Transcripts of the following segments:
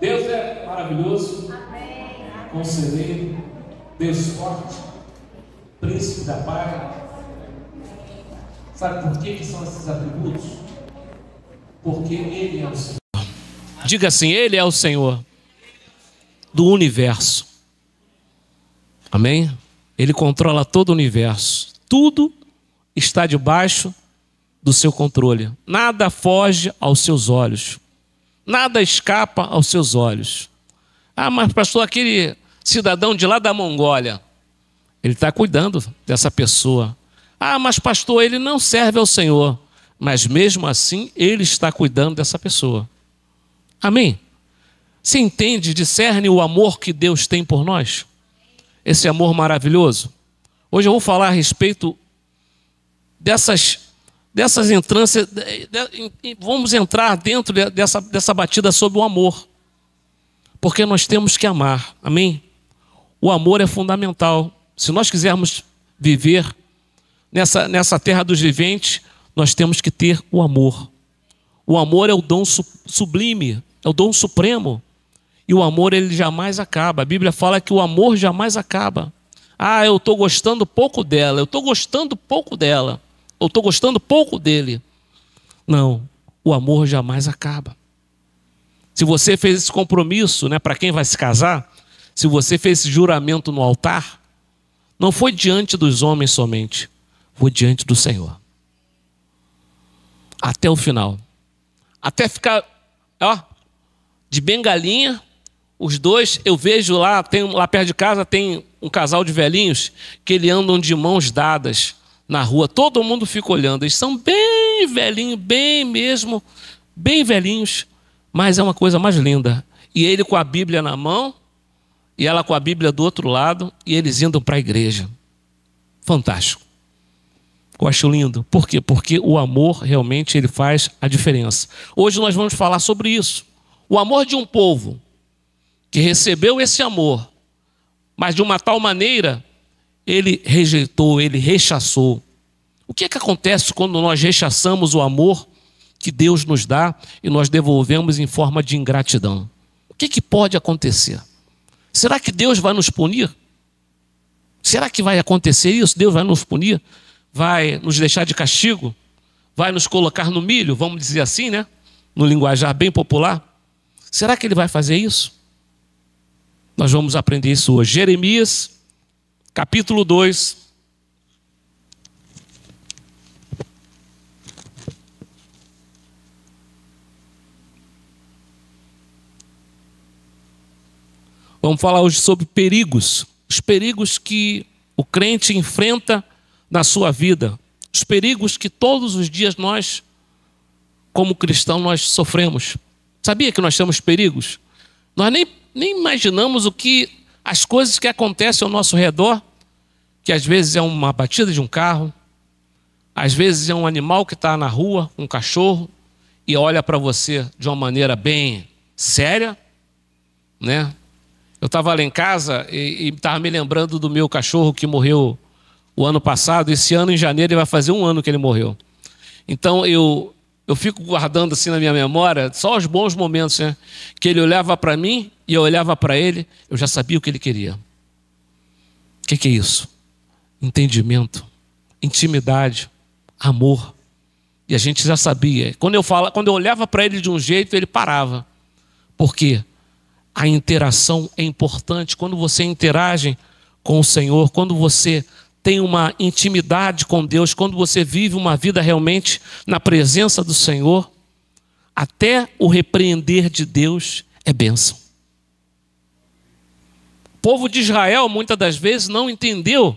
Deus é maravilhoso, conselheiro, Deus forte, príncipe da paz. Sabe por que são esses atributos? Porque Ele é o Senhor. Diga assim: Ele é o Senhor do universo. Amém? Ele controla todo o universo. Tudo está debaixo do seu controle. Nada foge aos seus olhos. Nada escapa aos seus olhos. Ah, mas pastor, aquele cidadão de lá da Mongólia, ele está cuidando dessa pessoa. Ah, mas pastor, ele não serve ao Senhor. Mas mesmo assim, ele está cuidando dessa pessoa. Amém? Você entende, discerne o amor que Deus tem por nós? Esse amor maravilhoso. Hoje eu vou falar a respeito dessas entrâncias. Vamos entrar dentro dessa batida sobre o amor. Porque nós temos que amar. Amém? O amor é fundamental. Se nós quisermos viver nessa terra dos viventes, nós temos que ter o amor. O amor é o dom sublime, é o dom supremo. E o amor, ele jamais acaba. A Bíblia fala que o amor jamais acaba. Ah, eu estou gostando pouco dela, eu estou gostando pouco dela, eu estou gostando pouco dele. Não, o amor jamais acaba. Se você fez esse compromisso, né, para quem vai se casar, se você fez esse juramento no altar, não foi diante dos homens somente, foi diante do Senhor. Até o final. Até ficar, de bengalinha, os dois, eu vejo lá perto de casa tem um casal de velhinhos que eles andam de mãos dadas na rua. Todo mundo fica olhando. Eles são bem velhinhos, bem velhinhos, mas é uma coisa mais linda. E ele com a Bíblia na mão e ela com a Bíblia do outro lado e eles indo para a igreja. Fantástico. Eu acho lindo. Por quê? Porque o amor realmente ele faz a diferença. Hoje nós vamos falar sobre isso. O amor de um povo que recebeu esse amor, mas de uma tal maneira, ele rejeitou, ele rechaçou. O que é que acontece quando nós rechaçamos o amor que Deus nos dá e nós devolvemos em forma de ingratidão? O que pode acontecer? Será que Deus vai nos punir? Será que vai acontecer isso? Deus vai nos punir? Vai nos deixar de castigo? Vai nos colocar no milho? Vamos dizer assim, né? No linguajar bem popular. Será que ele vai fazer isso? Nós vamos aprender isso hoje. Jeremias, capítulo 2. Vamos falar hoje sobre perigos. Os perigos que o crente enfrenta na sua vida. Os perigos que todos os dias nós, como cristãos, nós sofremos. Sabia que nós temos perigos? Nós nem imaginamos as coisas que acontecem ao nosso redor, que às vezes é uma batida de um carro, às vezes é um animal que está na rua, um cachorro, e olha para você de uma maneira bem séria, né? Eu estava lá em casa e estava me lembrando do meu cachorro que morreu o ano passado. Esse ano, em janeiro, ele vai fazer 1 ano que ele morreu. Então, eu fico guardando assim na minha memória só os bons momentos, né? Que ele olhava para mim e eu olhava para ele, eu já sabia o que ele queria. O que é isso? Entendimento, intimidade, amor. E a gente já sabia. Quando eu olhava para ele de um jeito, ele parava. Por quê? A interação é importante. Quando você interage com o Senhor, quando você tem uma intimidade com Deus, quando você vive uma vida realmente na presença do Senhor, até o repreender de Deus é bênção. O povo de Israel, muitas das vezes, não entendeu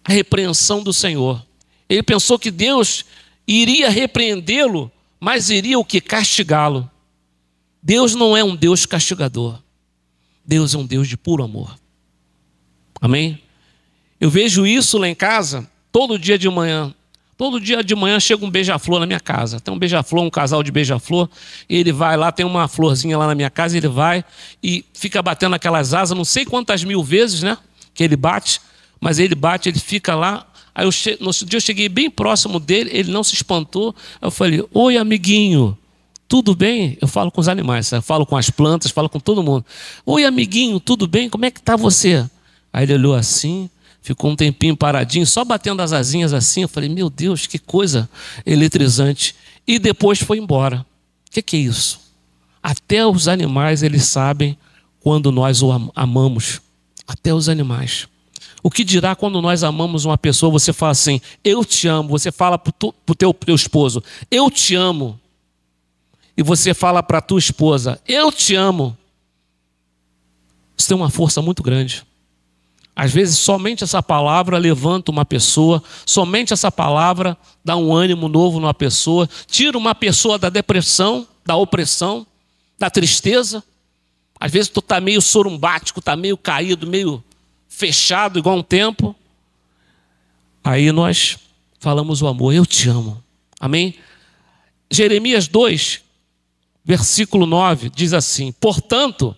a repreensão do Senhor. Ele pensou que Deus iria repreendê-lo, mas iria o que? Castigá-lo. Deus não é um Deus castigador. Deus é um Deus de puro amor. Amém? Eu vejo isso lá em casa, todo dia de manhã. Todo dia de manhã chega um beija-flor na minha casa. Tem um beija-flor, um casal de beija-flor. E ele vai lá, tem uma florzinha lá na minha casa. Ele vai e fica batendo aquelas asas, não sei quantas mil vezes, né? Que ele bate. Mas ele bate, ele fica lá. Aí no outro dia eu cheguei bem próximo dele, ele não se espantou. Eu falei: oi, amiguinho, tudo bem? Eu falo com os animais, eu falo com as plantas, falo com todo mundo. Oi, amiguinho, tudo bem? Como é que está você? Aí ele olhou assim, ficou um tempinho paradinho, só batendo as asinhas assim. Eu falei, meu Deus, que coisa eletrizante. E depois foi embora. O que é isso? Até os animais, eles sabem quando nós o amamos. Até os animais. O que dirá quando nós amamos uma pessoa, você fala assim, eu te amo. Você fala para o teu esposo, eu te amo. E você fala para a tua esposa, eu te amo. Isso tem uma força muito grande. Às vezes somente essa palavra levanta uma pessoa, somente essa palavra dá um ânimo novo numa pessoa, tira uma pessoa da depressão, da opressão, da tristeza. Às vezes tu está meio sorumbático, está meio caído, meio fechado igual um tempo. Aí nós falamos o amor, eu te amo. Amém? Jeremias 2, versículo 9, diz assim, portanto,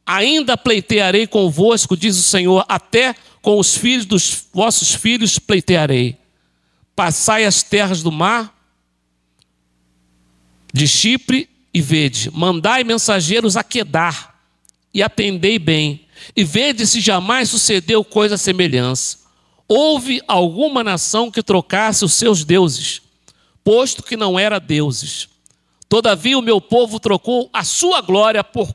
ainda pleitearei convosco, diz o Senhor, até com os filhos dos vossos filhos pleitearei. Passai as terras do mar, de Chipre, e vede, mandai mensageiros a Quedar, e atendei bem, e vede se jamais sucedeu coisa semelhante. Houve alguma nação que trocasse os seus deuses, posto que não era deuses. Todavia o meu povo trocou a sua glória por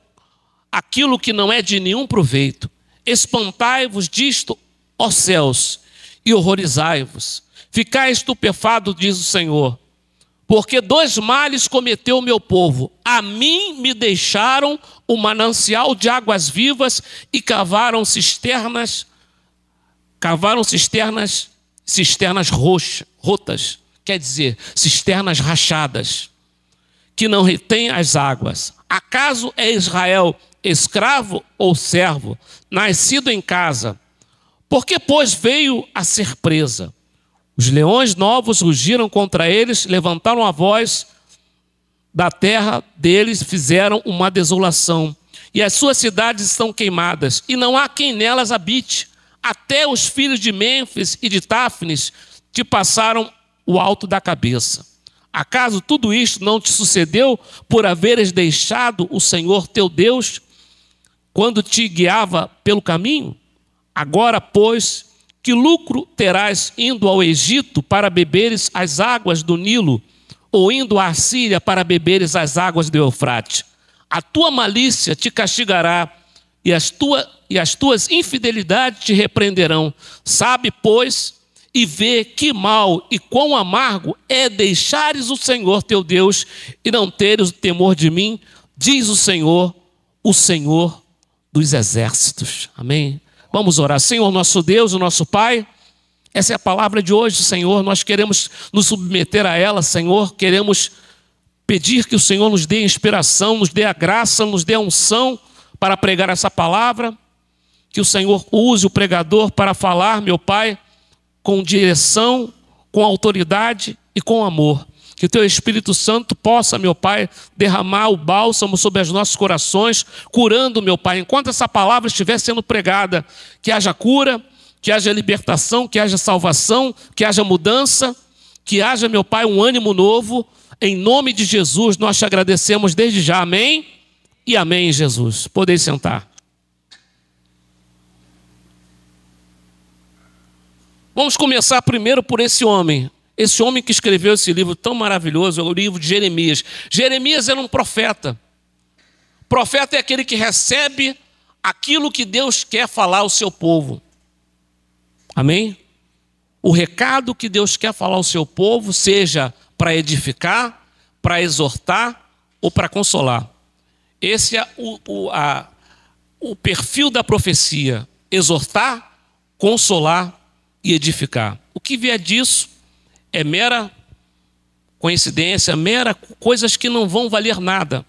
aquilo que não é de nenhum proveito. Espantai-vos disto, ó céus, e horrorizai-vos. Ficai estupefados, diz o Senhor, porque dois males cometeu o meu povo. A mim me deixaram o manancial de águas vivas e cavaram cisternas rotas, quer dizer, cisternas rachadas, que não retém as águas. Acaso é Israel escravo ou servo, nascido em casa? Porque, pois, veio a ser presa. Os leões novos rugiram contra eles, levantaram a voz da terra deles, fizeram uma desolação. E as suas cidades estão queimadas, e não há quem nelas habite. Até os filhos de Mênfis e de Táfnis te passaram o alto da cabeça. Acaso tudo isto não te sucedeu por haveres deixado o Senhor teu Deus quando te guiava pelo caminho? Agora, pois, que lucro terás indo ao Egito para beberes as águas do Nilo, ou indo à Assíria para beberes as águas do Eufrate? A tua malícia te castigará, e as tuas infidelidades te repreenderão. Sabe, pois, e vê que mal e quão amargo é deixares o Senhor teu Deus e não teres o temor de mim, diz o Senhor dos exércitos. Amém? Vamos orar. Senhor, nosso Deus, o nosso Pai, essa é a palavra de hoje, Senhor. Nós queremos nos submeter a ela, Senhor. Queremos pedir que o Senhor nos dê inspiração, nos dê a graça, nos dê a unção para pregar essa palavra. Que o Senhor use o pregador para falar, meu Pai, com direção, com autoridade e com amor. Que o Teu Espírito Santo possa, meu Pai, derramar o bálsamo sobre os nossos corações, curando, meu Pai, enquanto essa palavra estiver sendo pregada, que haja cura, que haja libertação, que haja salvação, que haja mudança, que haja, meu Pai, um ânimo novo. Em nome de Jesus, nós te agradecemos desde já. Amém? E amém, Jesus. Podeis sentar. Vamos começar primeiro por esse homem que escreveu esse livro tão maravilhoso, é o livro de Jeremias. Jeremias era um profeta. Profeta é aquele que recebe aquilo que Deus quer falar ao seu povo. Amém? O recado que Deus quer falar ao seu povo, seja para edificar, para exortar ou para consolar. Esse é o perfil da profecia: exortar, consolar e edificar. O que vier disso é mera coincidência, mera coisas que não vão valer nada.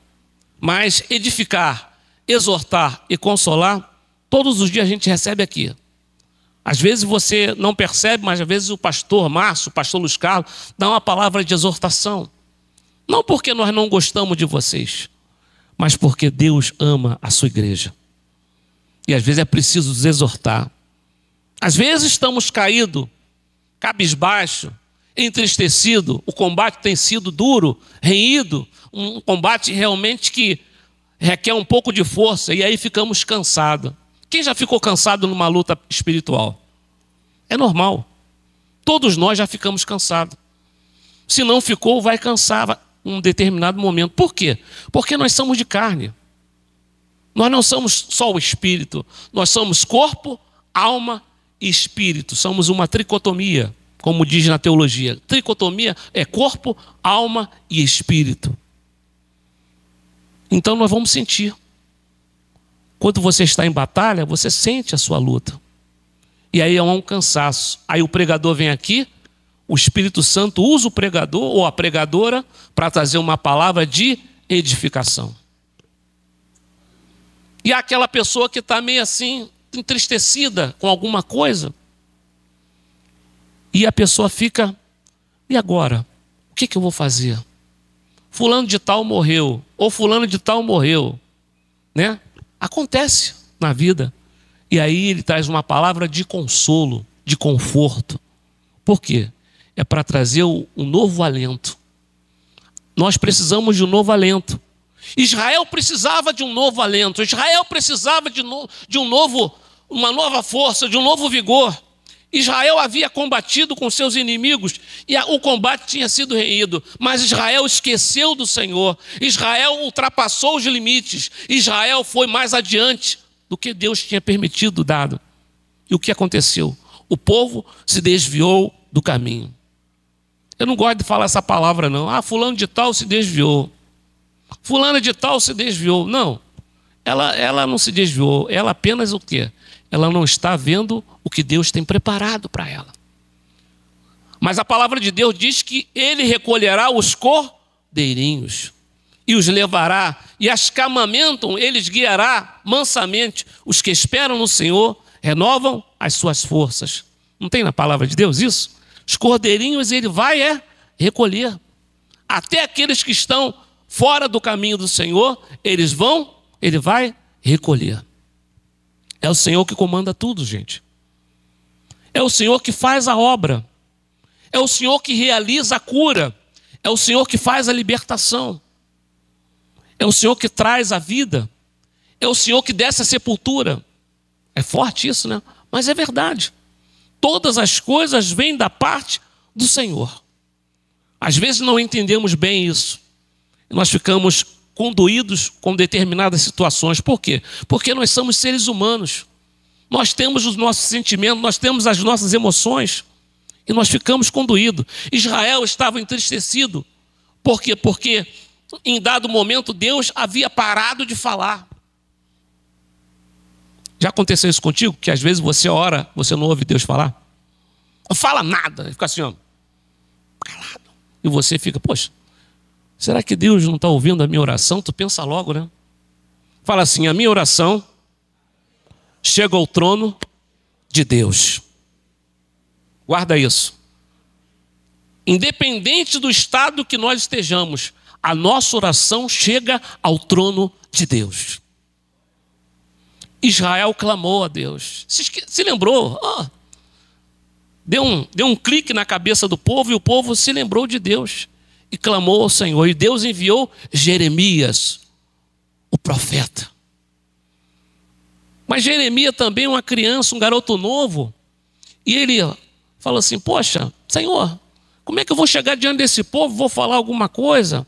Mas edificar, exortar e consolar, todos os dias a gente recebe aqui. Às vezes você não percebe, mas às vezes o pastor Márcio, o pastor Luiz Carlos, dá uma palavra de exortação. Não porque nós não gostamos de vocês, mas porque Deus ama a sua igreja. E às vezes é preciso nos exortar. Às vezes estamos caídos, cabisbaixo, entristecido, o combate tem sido duro, renhido, um combate realmente que requer um pouco de força, e aí ficamos cansados. Quem já ficou cansado numa luta espiritual? É normal. Todos nós já ficamos cansados. Se não ficou, vai cansar em um determinado momento. Por quê? Porque nós somos de carne. Nós não somos só o espírito. Nós somos corpo, alma e espírito. Somos uma tricotomia, como diz na teologia. Tricotomia é corpo, alma e espírito. Então nós vamos sentir. Quando você está em batalha, você sente a sua luta. E aí há um cansaço. Aí o pregador vem aqui, o Espírito Santo usa o pregador ou a pregadora para trazer uma palavra de edificação. E há aquela pessoa que está meio assim, entristecida com alguma coisa. E a pessoa fica, e agora? O que eu vou fazer? Fulano de tal morreu, ou fulano de tal morreu, né? Acontece na vida. E aí ele traz uma palavra de consolo, de conforto. Por quê? É para trazer um novo alento. Nós precisamos de um novo alento. Israel precisava de um novo alento. Israel precisava de uma nova força, de um novo vigor. Israel havia combatido com seus inimigos e o combate tinha sido renhido, mas Israel esqueceu do Senhor. Israel ultrapassou os limites. Israel foi mais adiante do que Deus tinha permitido dado. E o que aconteceu? O povo se desviou do caminho. Eu não gosto de falar essa palavra não. Ah, fulano de tal se desviou. Fulano de tal se desviou. Não, ela não se desviou. Ela apenas o quê? Ela não está vendo o que Deus tem preparado para ela. Mas a palavra de Deus diz que ele recolherá os cordeirinhos e os levará, e as que amamentam, eles guiará mansamente. Os que esperam no Senhor renovam as suas forças. Não tem na palavra de Deus isso? Os cordeirinhos ele vai recolher. Até aqueles que estão fora do caminho do Senhor, ele vai recolher. É o Senhor que comanda tudo, gente. É o Senhor que faz a obra. É o Senhor que realiza a cura. É o Senhor que faz a libertação. É o Senhor que traz a vida. É o Senhor que desce a sepultura. É forte isso, né? Mas é verdade. Todas as coisas vêm da parte do Senhor. Às vezes não entendemos bem isso. Nós ficamos conduídos com determinadas situações. Por quê? Porque nós somos seres humanos. Nós temos os nossos sentimentos, nós temos as nossas emoções. E nós ficamos conduídos. Israel estava entristecido. Por quê? Porque em dado momento Deus havia parado de falar. Já aconteceu isso contigo? Que às vezes você ora, você não ouve Deus falar? Não fala nada. Fica assim, ó, calado. E você fica, poxa, será que Deus não está ouvindo a minha oração? Tu pensa logo, né? Fala assim, a minha oração chega ao trono de Deus. Guarda isso. Independente do estado que nós estejamos, a nossa oração chega ao trono de Deus. Israel clamou a Deus. Se lembrou? Deu um clique na cabeça do povo e o povo se lembrou de Deus. E clamou ao Senhor. E Deus enviou Jeremias, o profeta. Mas Jeremias também é uma criança, um garoto novo. E ele falou assim, poxa, Senhor, como é que eu vou chegar diante desse povo? Vou falar alguma coisa?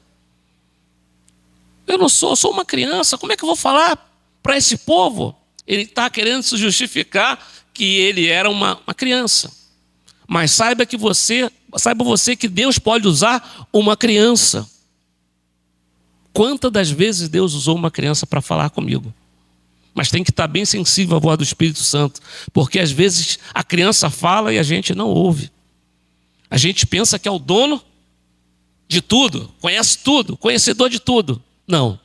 Eu sou uma criança, como é que eu vou falar para esse povo? Ele está querendo se justificar que ele era uma criança. Mas saiba você que Deus pode usar uma criança. Quantas das vezes Deus usou uma criança para falar comigo? Mas tem que estar bem sensível à voz do Espírito Santo. Porque às vezes a criança fala e a gente não ouve. A gente pensa que é o dono de tudo, conhece tudo, conhecedor de tudo. Não.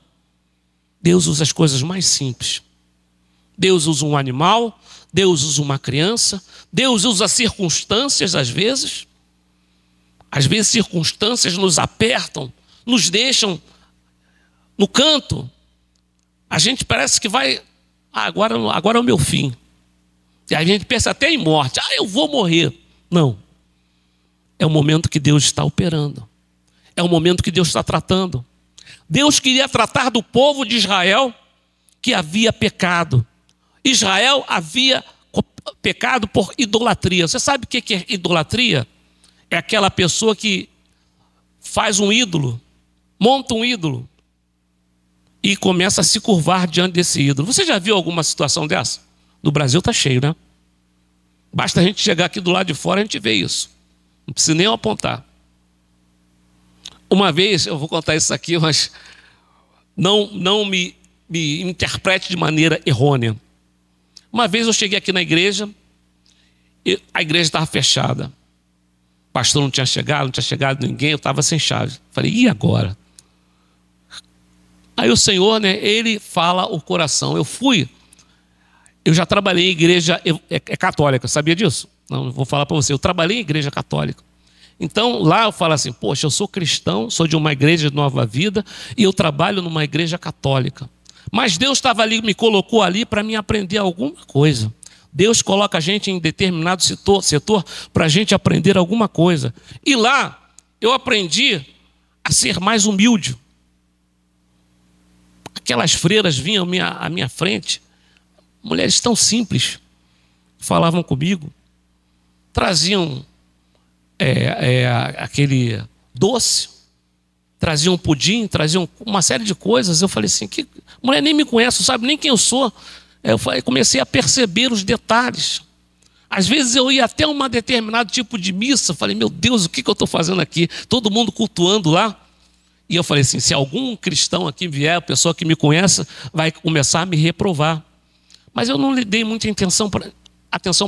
Deus usa as coisas mais simples. Deus usa um animal, Deus usa uma criança, Deus usa circunstâncias às vezes. Às vezes circunstâncias nos apertam, nos deixam no canto. A gente parece que vai, agora é o meu fim. E a gente pensa até em morte, eu vou morrer. Não. É o momento que Deus está operando. É o momento que Deus está tratando. Deus queria tratar do povo de Israel que havia pecado. Israel havia pecado por idolatria. Você sabe o que é idolatria? É aquela pessoa que faz um ídolo, monta um ídolo e começa a se curvar diante desse ídolo. Você já viu alguma situação dessa? No Brasil está cheio, né? Basta a gente chegar aqui do lado de fora, a gente vê isso. Não precisa nem apontar. Uma vez, eu vou contar isso aqui, mas não me interprete de maneira errônea. Uma vez eu cheguei aqui na igreja, e a igreja estava fechada. O pastor não tinha chegado ninguém, eu estava sem chave. Falei, e agora? Aí o Senhor, né, Ele fala o coração. Eu já trabalhei em igreja católica, sabia disso? Não vou falar para você, eu trabalhei em igreja católica. Então lá eu falo assim, poxa, eu sou cristão, sou de uma igreja de Nova Vida e eu trabalho numa igreja católica. Mas Deus estava ali, me colocou ali para me aprender alguma coisa. Deus coloca a gente em determinado setor para a gente aprender alguma coisa. E lá eu aprendi a ser mais humilde. Aquelas freiras vinham à minha frente, mulheres tão simples, falavam comigo, traziam aquele doce, traziam pudim, traziam uma série de coisas. Eu falei assim, que mulher nem me conhece, não sabe nem quem eu sou. Eu comecei a perceber os detalhes. Às vezes eu ia até um determinado tipo de missa, falei, meu Deus, o que eu estou fazendo aqui? Todo mundo cultuando lá. E eu falei assim, se algum cristão aqui vier, a pessoa que me conhece, vai começar a me reprovar. Mas eu não lhe dei muita atenção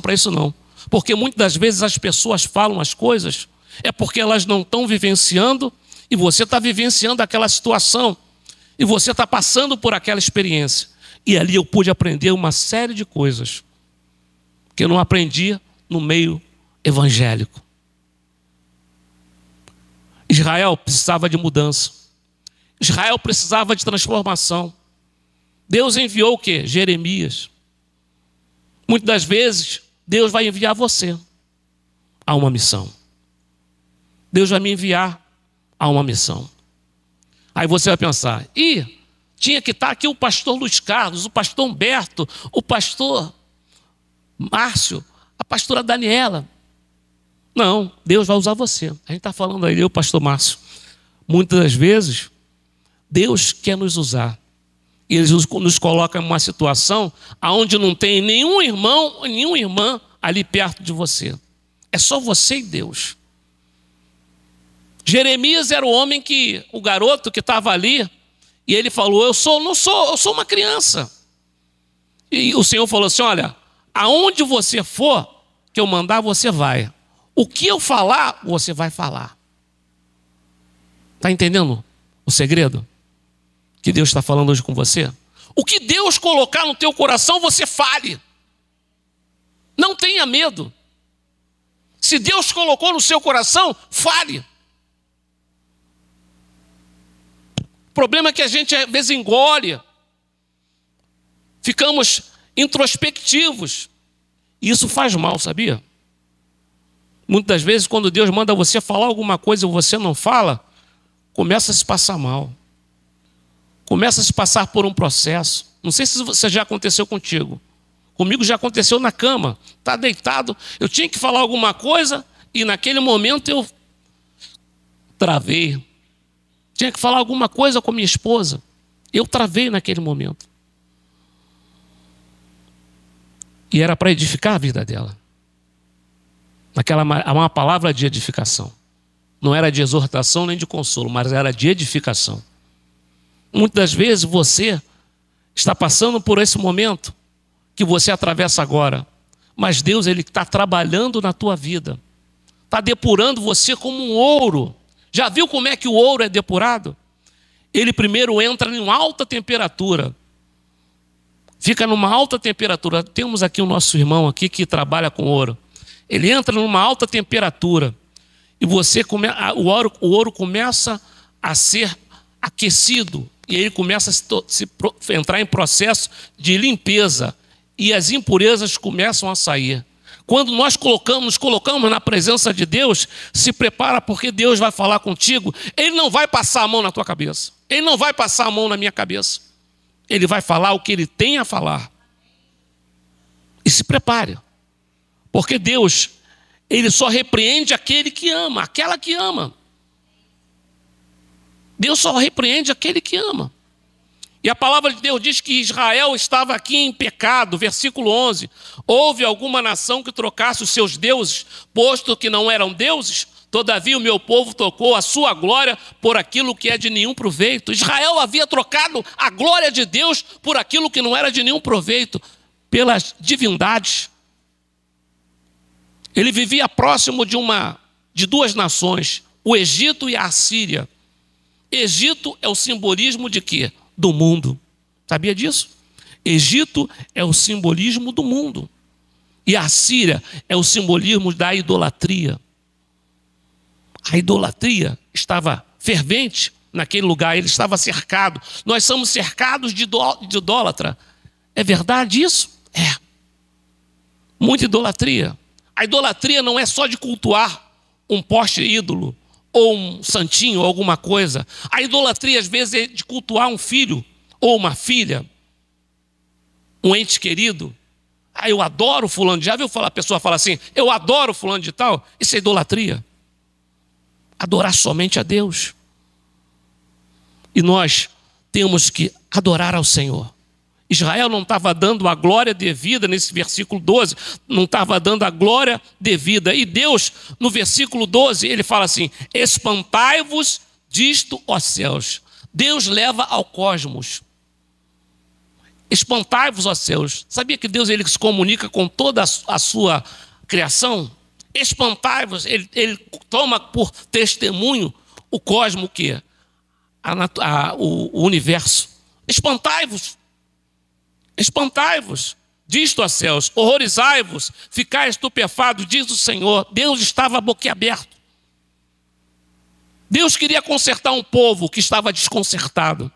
para isso não. Porque muitas das vezes as pessoas falam as coisas, é porque elas não estão vivenciando, e você está vivenciando aquela situação, e você está passando por aquela experiência. E ali eu pude aprender uma série de coisas que eu não aprendi no meio evangélico. Israel precisava de mudança. Israel precisava de transformação. Deus enviou o quê? Jeremias. Muitas das vezes, Deus vai enviar você a uma missão. Deus vai me enviar a uma missão. Aí você vai pensar, tinha que estar aqui o pastor Luiz Carlos, o pastor Humberto, o pastor Márcio, a pastora Daniela. Não, Deus vai usar você. A gente está falando aí, o pastor Márcio. Muitas das vezes, Deus quer nos usar. E Ele nos coloca em uma situação onde não tem nenhum irmão, nenhuma irmã ali perto de você. É só você e Deus. Jeremias era o garoto que estava ali, e ele falou, eu sou uma criança. E o Senhor falou assim, olha, aonde você for, que eu mandar, você vai. O que eu falar, você vai falar. Está entendendo o segredo que Deus está falando hoje com você? O que Deus colocar no teu coração, você fale. Não tenha medo. Se Deus colocou no seu coração, fale. O problema é que a gente às vezes engole. Ficamos introspectivos. E isso faz mal, sabia? Muitas das vezes, quando Deus manda você falar alguma coisa e você não fala, começa a se passar mal. Começa a se passar por um processo. Não sei se isso já aconteceu contigo. Comigo já aconteceu na cama. Está deitado, eu tinha que falar alguma coisa e naquele momento eu travei. Tinha que falar alguma coisa com minha esposa. Eu travei naquele momento. E era para edificar a vida dela. Uma palavra de edificação. Não era de exortação nem de consolo, mas era de edificação. Muitas das vezes você está passando por esse momento que você atravessa agora. Mas Deus, Ele está trabalhando na tua vida. Está depurando você como um ouro. Já viu como é que o ouro é depurado? Ele primeiro entra em uma alta temperatura. Fica numa alta temperatura. Temos aqui o nosso irmão aqui que trabalha com ouro. Ele entra numa alta temperatura. E o ouro começa a ser aquecido. E ele começa a entrar em processo de limpeza. E as impurezas começam a sair. Quando nós nos colocamos na presença de Deus, se prepara, porque Deus vai falar contigo. Ele não vai passar a mão na tua cabeça. Ele não vai passar a mão na minha cabeça. Ele vai falar o que ele tem a falar. E se prepare. Porque Deus, ele só repreende aquele que ama, aquela que ama. Deus só repreende aquele que ama. E a palavra de Deus diz que Israel estava aqui em pecado, versículo 11. Houve alguma nação que trocasse os seus deuses, posto que não eram deuses? Todavia o meu povo trocou a sua glória por aquilo que é de nenhum proveito. Israel havia trocado a glória de Deus por aquilo que não era de nenhum proveito, pelas divindades. Ele vivia próximo de duas nações, o Egito e a Assíria. Egito é o simbolismo de quê? Do mundo. Sabia disso? Egito é o simbolismo do mundo. E a Síria é o simbolismo da idolatria. A idolatria estava fervente naquele lugar, ele estava cercado. Nós somos cercados de idólatra. É verdade isso? É. Muita idolatria. A idolatria não é só de cultuar um poste ídolo, ou um santinho, ou alguma coisa. A idolatria, às vezes, é de cultuar um filho, ou uma filha, um ente querido. Ah, eu adoro fulano. Já viu a pessoa falar assim, eu adoro fulano de tal? Isso é idolatria. Adorar somente a Deus. E nós temos que adorar ao Senhor. Israel não estava dando a glória devida, nesse versículo 12, não estava dando a glória devida. E Deus, no versículo 12, ele fala assim, espantai-vos disto, ó céus. Deus leva ao cosmos. Espantai-vos, ó céus. Sabia que Deus, ele se comunica com toda a sua criação? Espantai-vos, ele toma por testemunho o cosmo, o quê? O universo. Espantai-vos. Espantai-vos, disto a céus, horrorizai-vos, ficai estupefados, diz o Senhor. Deus estava boquiaberto. Deus queria consertar um povo que estava desconcertado.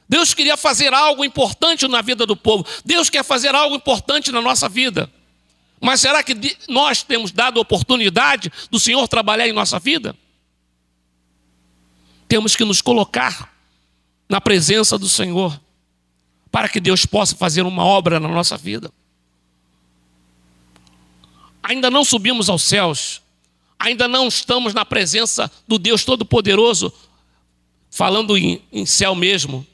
Deus queria fazer algo importante na vida do povo. Deus quer fazer algo importante na nossa vida. Mas será que nós temos dado a oportunidade do Senhor trabalhar em nossa vida? Temos que nos colocar na presença do Senhor, para que Deus possa fazer uma obra na nossa vida. Ainda não subimos aos céus, ainda não estamos na presença do Deus Todo-Poderoso, falando em céu mesmo.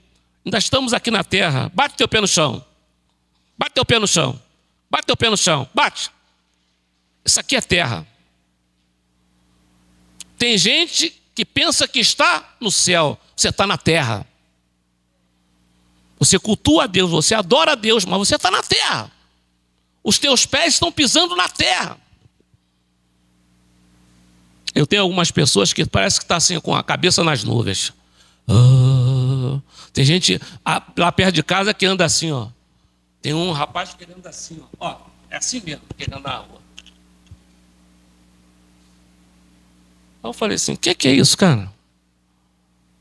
Ainda estamos aqui na terra. Bate teu pé no chão. Bate teu pé no chão. Bate teu pé no chão. Bate. Isso aqui é terra. Tem gente que pensa que está no céu. Você está na terra. Você cultua a Deus, você adora a Deus, mas você está na terra. Os teus pés estão pisando na terra. Eu tenho algumas pessoas que parece que estão assim, com a cabeça nas nuvens. Tem gente lá perto de casa que anda assim, ó. Tem um rapaz que anda assim, ó. Ó, é assim mesmo, que ele anda na rua. Aí eu falei assim, o que é isso, cara?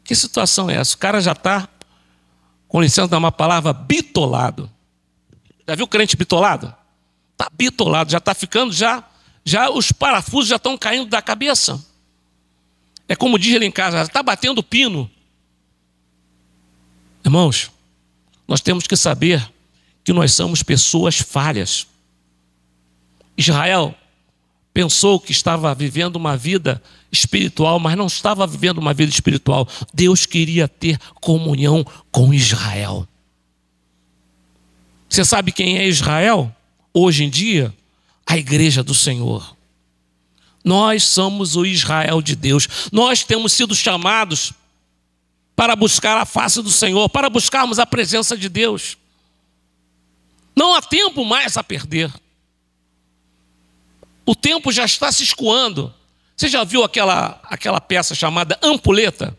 Que situação é essa? O cara já está, com licença de uma palavra, bitolado. Já viu o crente bitolado? Está bitolado, já está ficando, já os parafusos já estão caindo da cabeça. É como diz ele em casa, já está batendo pino. Irmãos, nós temos que saber que nós somos pessoas falhas. Israel pensou que estava vivendo uma vida espiritual, mas não estava vivendo uma vida espiritual. Deus queria ter comunhão com Israel. Você sabe quem é Israel? Hoje em dia, a igreja do Senhor. Nós somos o Israel de Deus. Nós temos sido chamados para buscar a face do Senhor, para buscarmos a presença de Deus. Não há tempo mais a perder. O tempo já está se escoando. Você já viu aquela peça chamada ampulheta?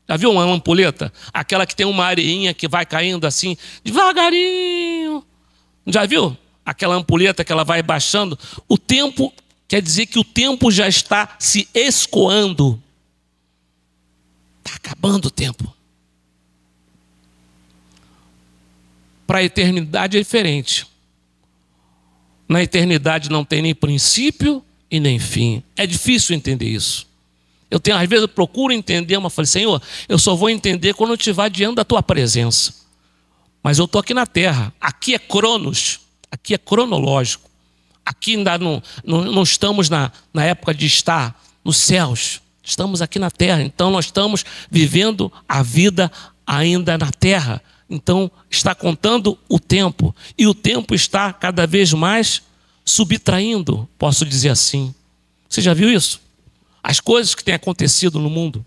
Já viu uma ampulheta? Aquela que tem uma areinha que vai caindo assim, devagarinho. Já viu? Aquela ampulheta que ela vai baixando. O tempo, quer dizer que o tempo já está se escoando. Está acabando o tempo. Para a eternidade é diferente. Na eternidade não tem nem princípio e nem fim. É difícil entender isso. Às vezes eu procuro entender, mas falei, Senhor, eu só vou entender quando eu estiver diante da tua presença. Mas eu estou aqui na terra. Aqui é cronos, aqui é cronológico. Aqui ainda não estamos na época de estar nos céus. Estamos aqui na terra. Então nós estamos vivendo a vida ainda na terra. Então está contando o tempo. E o tempo está cada vez mais subtraindo, posso dizer assim. Você já viu isso? As coisas que têm acontecido no mundo.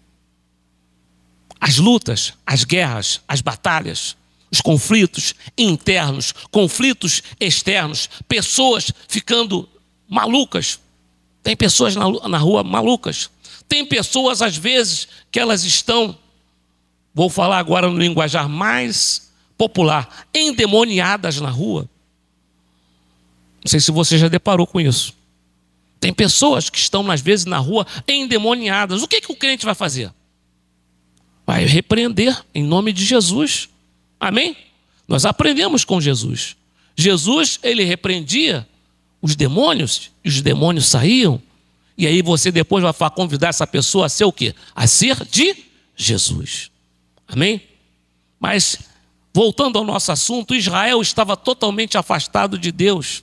As lutas, as guerras, as batalhas, os conflitos internos, conflitos externos, pessoas ficando malucas. Tem pessoas na rua malucas. Tem pessoas, às vezes, que elas estão, vou falar agora no linguajar mais popular, endemoniadas na rua. Não sei se você já deparou com isso. Tem pessoas que estão, às vezes, na rua endemoniadas. O que o crente vai fazer? Vai repreender em nome de Jesus. Amém? Nós aprendemos com Jesus. Jesus, ele repreendia os demônios e os demônios saíam. E aí você depois vai convidar essa pessoa a ser o quê? A ser de Jesus. Amém? Mas, voltando ao nosso assunto, Israel estava totalmente afastado de Deus,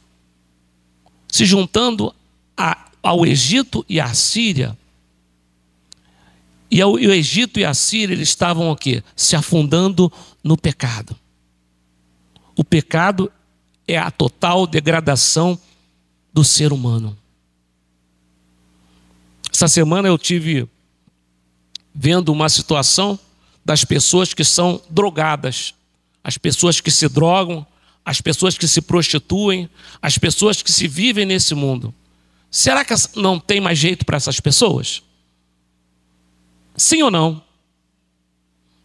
se juntando ao Egito e à Síria. E o Egito e a Síria, eles estavam o quê? Se afundando no pecado. O pecado é a total degradação do ser humano. Essa semana eu tive vendo uma situação das pessoas que são drogadas, as pessoas que se drogam, as pessoas que se prostituem, as pessoas que se vivem nesse mundo. Será que não tem mais jeito para essas pessoas? Sim ou não?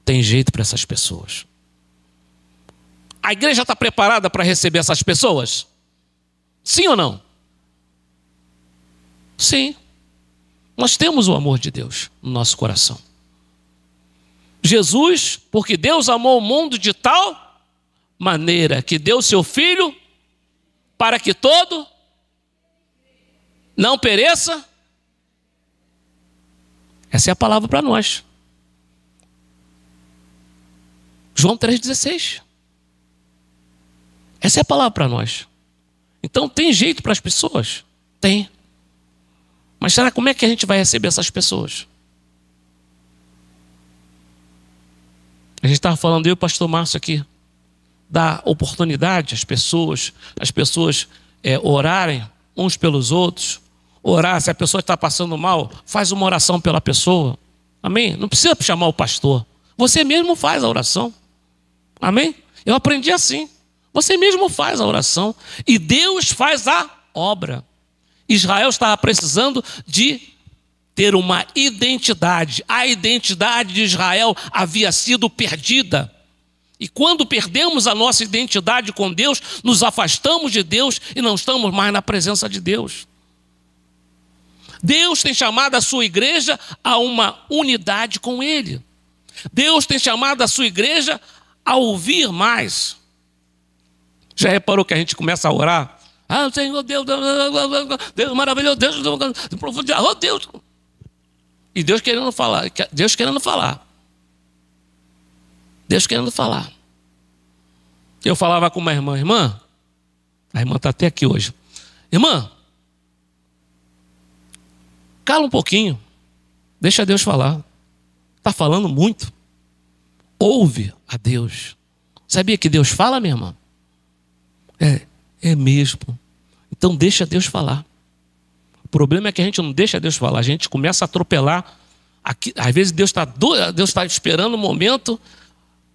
Tem jeito para essas pessoas. A igreja está preparada para receber essas pessoas? Sim ou não? Sim. Nós temos o amor de Deus no nosso coração. Jesus, porque Deus amou o mundo de tal maneira que deu seu Filho para que todo não pereça. Essa é a palavra para nós. João 3,16. Essa é a palavra para nós. Então tem jeito para as pessoas? Tem. Mas será como é que a gente vai receber essas pessoas? A gente estava falando, eu e o pastor Márcio aqui, da oportunidade às pessoas orarem uns pelos outros. Orar, se a pessoa está passando mal, faz uma oração pela pessoa. Amém? Não precisa chamar o pastor. Você mesmo faz a oração. Amém? Eu aprendi assim. Você mesmo faz a oração. E Deus faz a obra. Israel estava precisando de ter uma identidade. A identidade de Israel havia sido perdida. E quando perdemos a nossa identidade com Deus, nos afastamos de Deus e não estamos mais na presença de Deus. Deus tem chamado a sua igreja a uma unidade com Ele. Deus tem chamado a sua igreja a ouvir mais. Já reparou que a gente começa a orar? Ah, Senhor Deus, Deus maravilhoso, Deus de profundidade, oh Deus. E Deus querendo falar, Deus querendo falar. Deus querendo falar. Eu falava com uma irmã, a irmã está até aqui hoje. Irmã, cala um pouquinho, deixa Deus falar. Está falando muito. Ouve a Deus. Sabia que Deus fala, minha irmã? É mesmo. Então deixa Deus falar. O problema é que a gente não deixa Deus falar, a gente começa a atropelar. Aqui, às vezes Deus está esperando um momento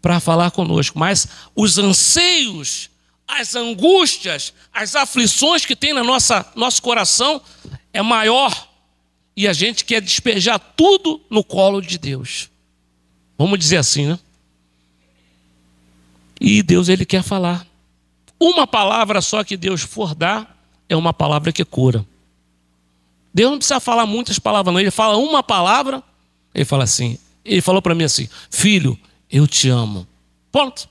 para falar conosco, mas os anseios, as angústias, as aflições que tem no nosso coração é maior. E a gente quer despejar tudo no colo de Deus. Vamos dizer assim, né? E Deus, Ele quer falar. Uma palavra só que Deus for dar é uma palavra que cura. Deus não precisa falar muitas palavras, não. Ele fala uma palavra, Ele fala assim. Ele falou para mim assim: filho, eu te amo. Ponto.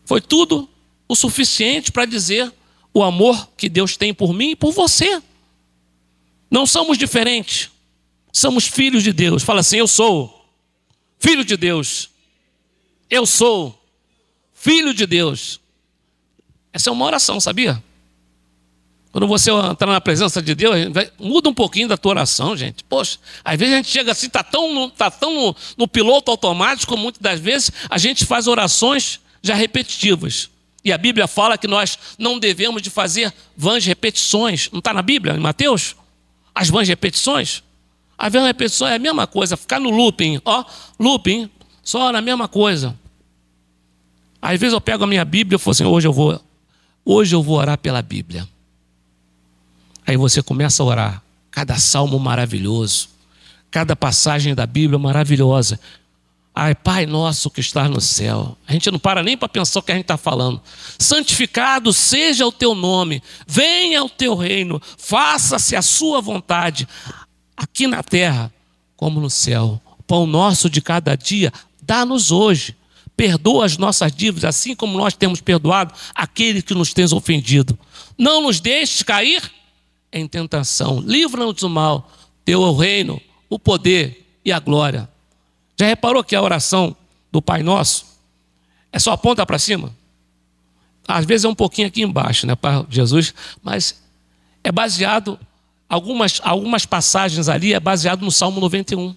Foi tudo o suficiente para dizer o amor que Deus tem por mim e por você. Não somos diferentes. Somos filhos de Deus. Fala assim: eu sou filho de Deus. Eu sou filho de Deus. Essa é uma oração, sabia? Quando você entrar na presença de Deus, muda um pouquinho da tua oração, gente. Poxa, às vezes a gente chega assim, está tão no piloto automático, muitas das vezes a gente faz orações já repetitivas. E a Bíblia fala que nós não devemos de fazer vãs repetições. Não está na Bíblia, em Mateus? As vãs repetições? A vã repetição é a mesma coisa, ficar no looping, looping, só na mesma coisa. Às vezes eu pego a minha Bíblia e falo assim: hoje eu vou orar pela Bíblia. Aí você começa a orar, cada salmo maravilhoso, cada passagem da Bíblia maravilhosa. Ai, Pai nosso que estás no céu. A gente não para nem para pensar o que a gente está falando. Santificado seja o teu nome, venha o teu reino, faça-se a sua vontade, aqui na terra como no céu. O pão nosso de cada dia, dá-nos hoje. Perdoa as nossas dívidas, assim como nós temos perdoado aqueles que nos têm ofendido. Não nos deixes cair em tentação, livra-nos do mal. Teu é o reino, o poder e a glória. Já reparou que a oração do Pai Nosso é só aponta para cima? Às vezes é um pouquinho aqui embaixo, né, para Jesus, mas é baseado, algumas passagens ali é baseado no Salmo 91.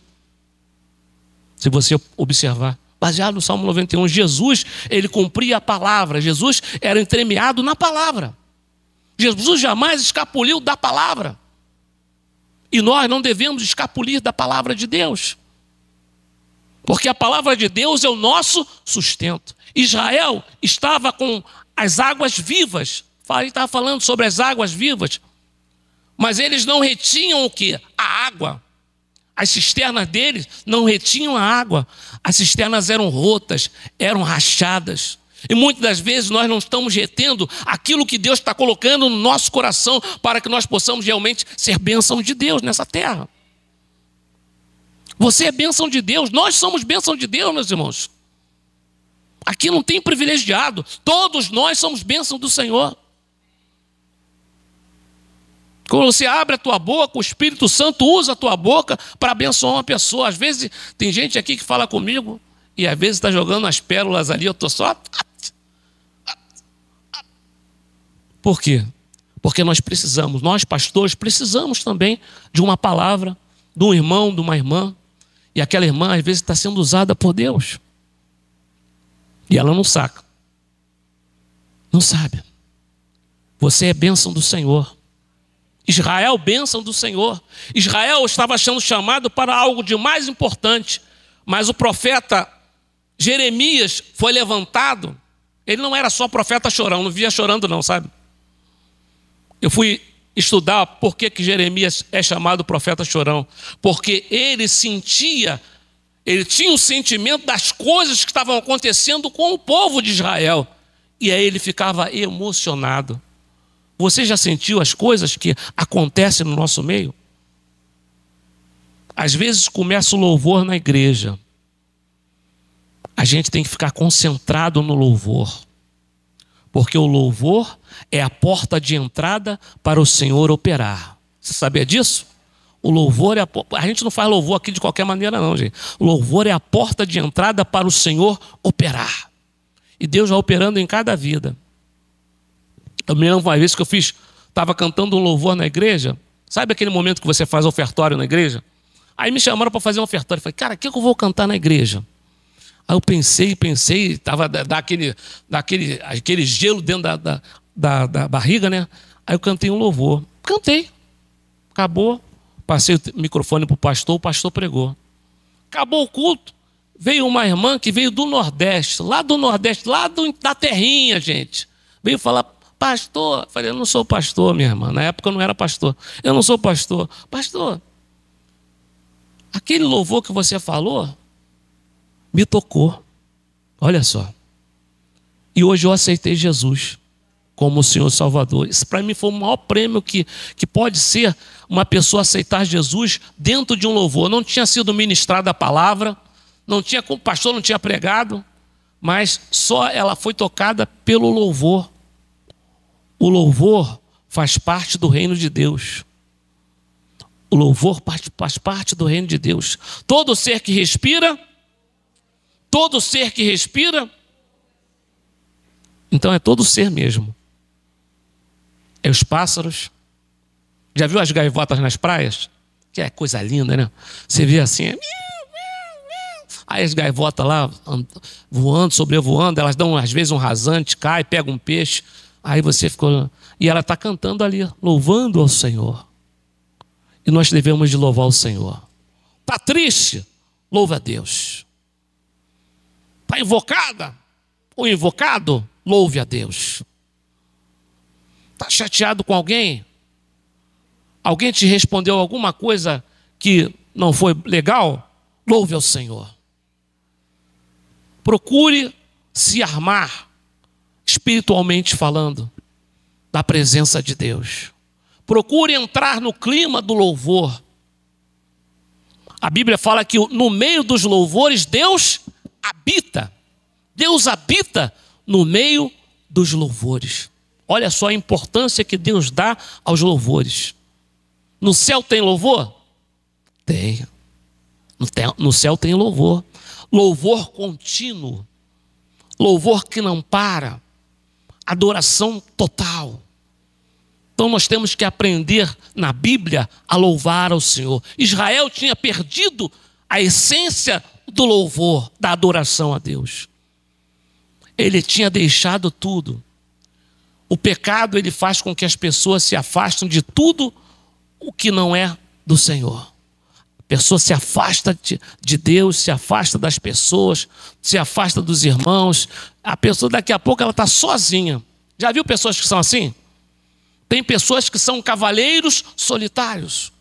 Se você observar, baseado no Salmo 91, Jesus, ele cumpria a palavra, Jesus era entremeado na palavra. Jesus jamais escapuliu da palavra. E nós não devemos escapulir da palavra de Deus. Porque a palavra de Deus é o nosso sustento. Israel estava com as águas vivas. Ele estava falando sobre as águas vivas. Mas eles não retinham o quê? A água. As cisternas deles não retinham a água. As cisternas eram rotas, eram rachadas. E muitas das vezes nós não estamos retendo aquilo que Deus está colocando no nosso coração para que nós possamos realmente ser bênção de Deus nessa terra. Você é bênção de Deus, nós somos bênção de Deus, meus irmãos. Aqui não tem privilegiado, todos nós somos bênção do Senhor. Quando você abre a tua boca, o Espírito Santo usa a tua boca para abençoar uma pessoa. Às vezes tem gente aqui que fala comigo e às vezes está jogando as pérolas ali, eu estou só... Por quê? Porque nós precisamos, nós pastores precisamos também de uma palavra, de um irmão, de uma irmã. E aquela irmã às vezes está sendo usada por Deus. E ela não saca. Não sabe. Você é bênção do Senhor. Israel, bênção do Senhor. Israel estava sendo chamado para algo de mais importante. Mas o profeta Jeremias foi levantado. Ele não era só profeta chorão, não via chorando não, sabe? Eu fui estudar por que Jeremias é chamado profeta chorão. Porque ele tinha o sentimento das coisas que estavam acontecendo com o povo de Israel. E aí ele ficava emocionado. Você já sentiu as coisas que acontecem no nosso meio? Às vezes começa o louvor na igreja. A gente tem que ficar concentrado no louvor. Porque o louvor é a porta de entrada para o Senhor operar. Você sabia disso? O louvor é a gente não faz louvor aqui de qualquer maneira não, gente. O louvor é a porta de entrada para o Senhor operar. E Deus vai operando em cada vida. Eu me lembro uma vez que estava cantando um louvor na igreja. Sabe aquele momento que você faz ofertório na igreja? Aí me chamaram para fazer um ofertório. Eu falei, cara, o que eu vou cantar na igreja? Aí eu pensei, estava aquele gelo dentro da barriga, né? Aí eu cantei um louvor. Cantei. Acabou. Passei o microfone para o pastor pregou. Acabou o culto. Veio uma irmã que veio do Nordeste, lá da terrinha, gente. Veio falar, pastor. Eu falei, eu não sou pastor, minha irmã. Na época eu não era pastor. Eu não sou pastor. Pastor, aquele louvor que você falou me tocou. Olha só. E hoje eu aceitei Jesus como o Senhor Salvador. Isso para mim foi o maior prêmio que pode ser uma pessoa aceitar Jesus dentro de um louvor. Não tinha sido ministrada a palavra, o pastor não tinha pregado, mas só ela foi tocada pelo louvor. O louvor faz parte do reino de Deus. O louvor faz parte do reino de Deus. Todo ser que respira, então é todo ser mesmo. É os pássaros. Já viu as gaivotas nas praias? Que é coisa linda, né? Você vê assim, aí as gaivotas lá voando, sobrevoando, elas dão às vezes um rasante, cai, pega um peixe, aí você ficou... E ela está cantando ali, louvando ao Senhor. E nós devemos de louvar o Senhor. Está triste? Louva a Deus. Está invocada? Ou invocado? Louve a Deus. Está chateado com alguém? Alguém te respondeu alguma coisa que não foi legal? Louve ao Senhor. Procure se armar, espiritualmente falando, da presença de Deus. Procure entrar no clima do louvor. A Bíblia fala que no meio dos louvores Deus habita. Deus habita no meio dos louvores. Olha só a importância que Deus dá aos louvores. No céu tem louvor? Tem. No céu tem louvor. Louvor contínuo. Louvor que não para. Adoração total. Então nós temos que aprender na Bíblia a louvar ao Senhor. Israel tinha perdido a essência do louvor, da adoração a Deus. Ele tinha deixado tudo. O pecado, ele faz com que as pessoas se afastem de tudo o que não é do Senhor. A pessoa se afasta de Deus, se afasta das pessoas, se afasta dos irmãos. A pessoa daqui a pouco ela está sozinha. Já viu pessoas que são assim? Tem pessoas que são cavaleiros solitários.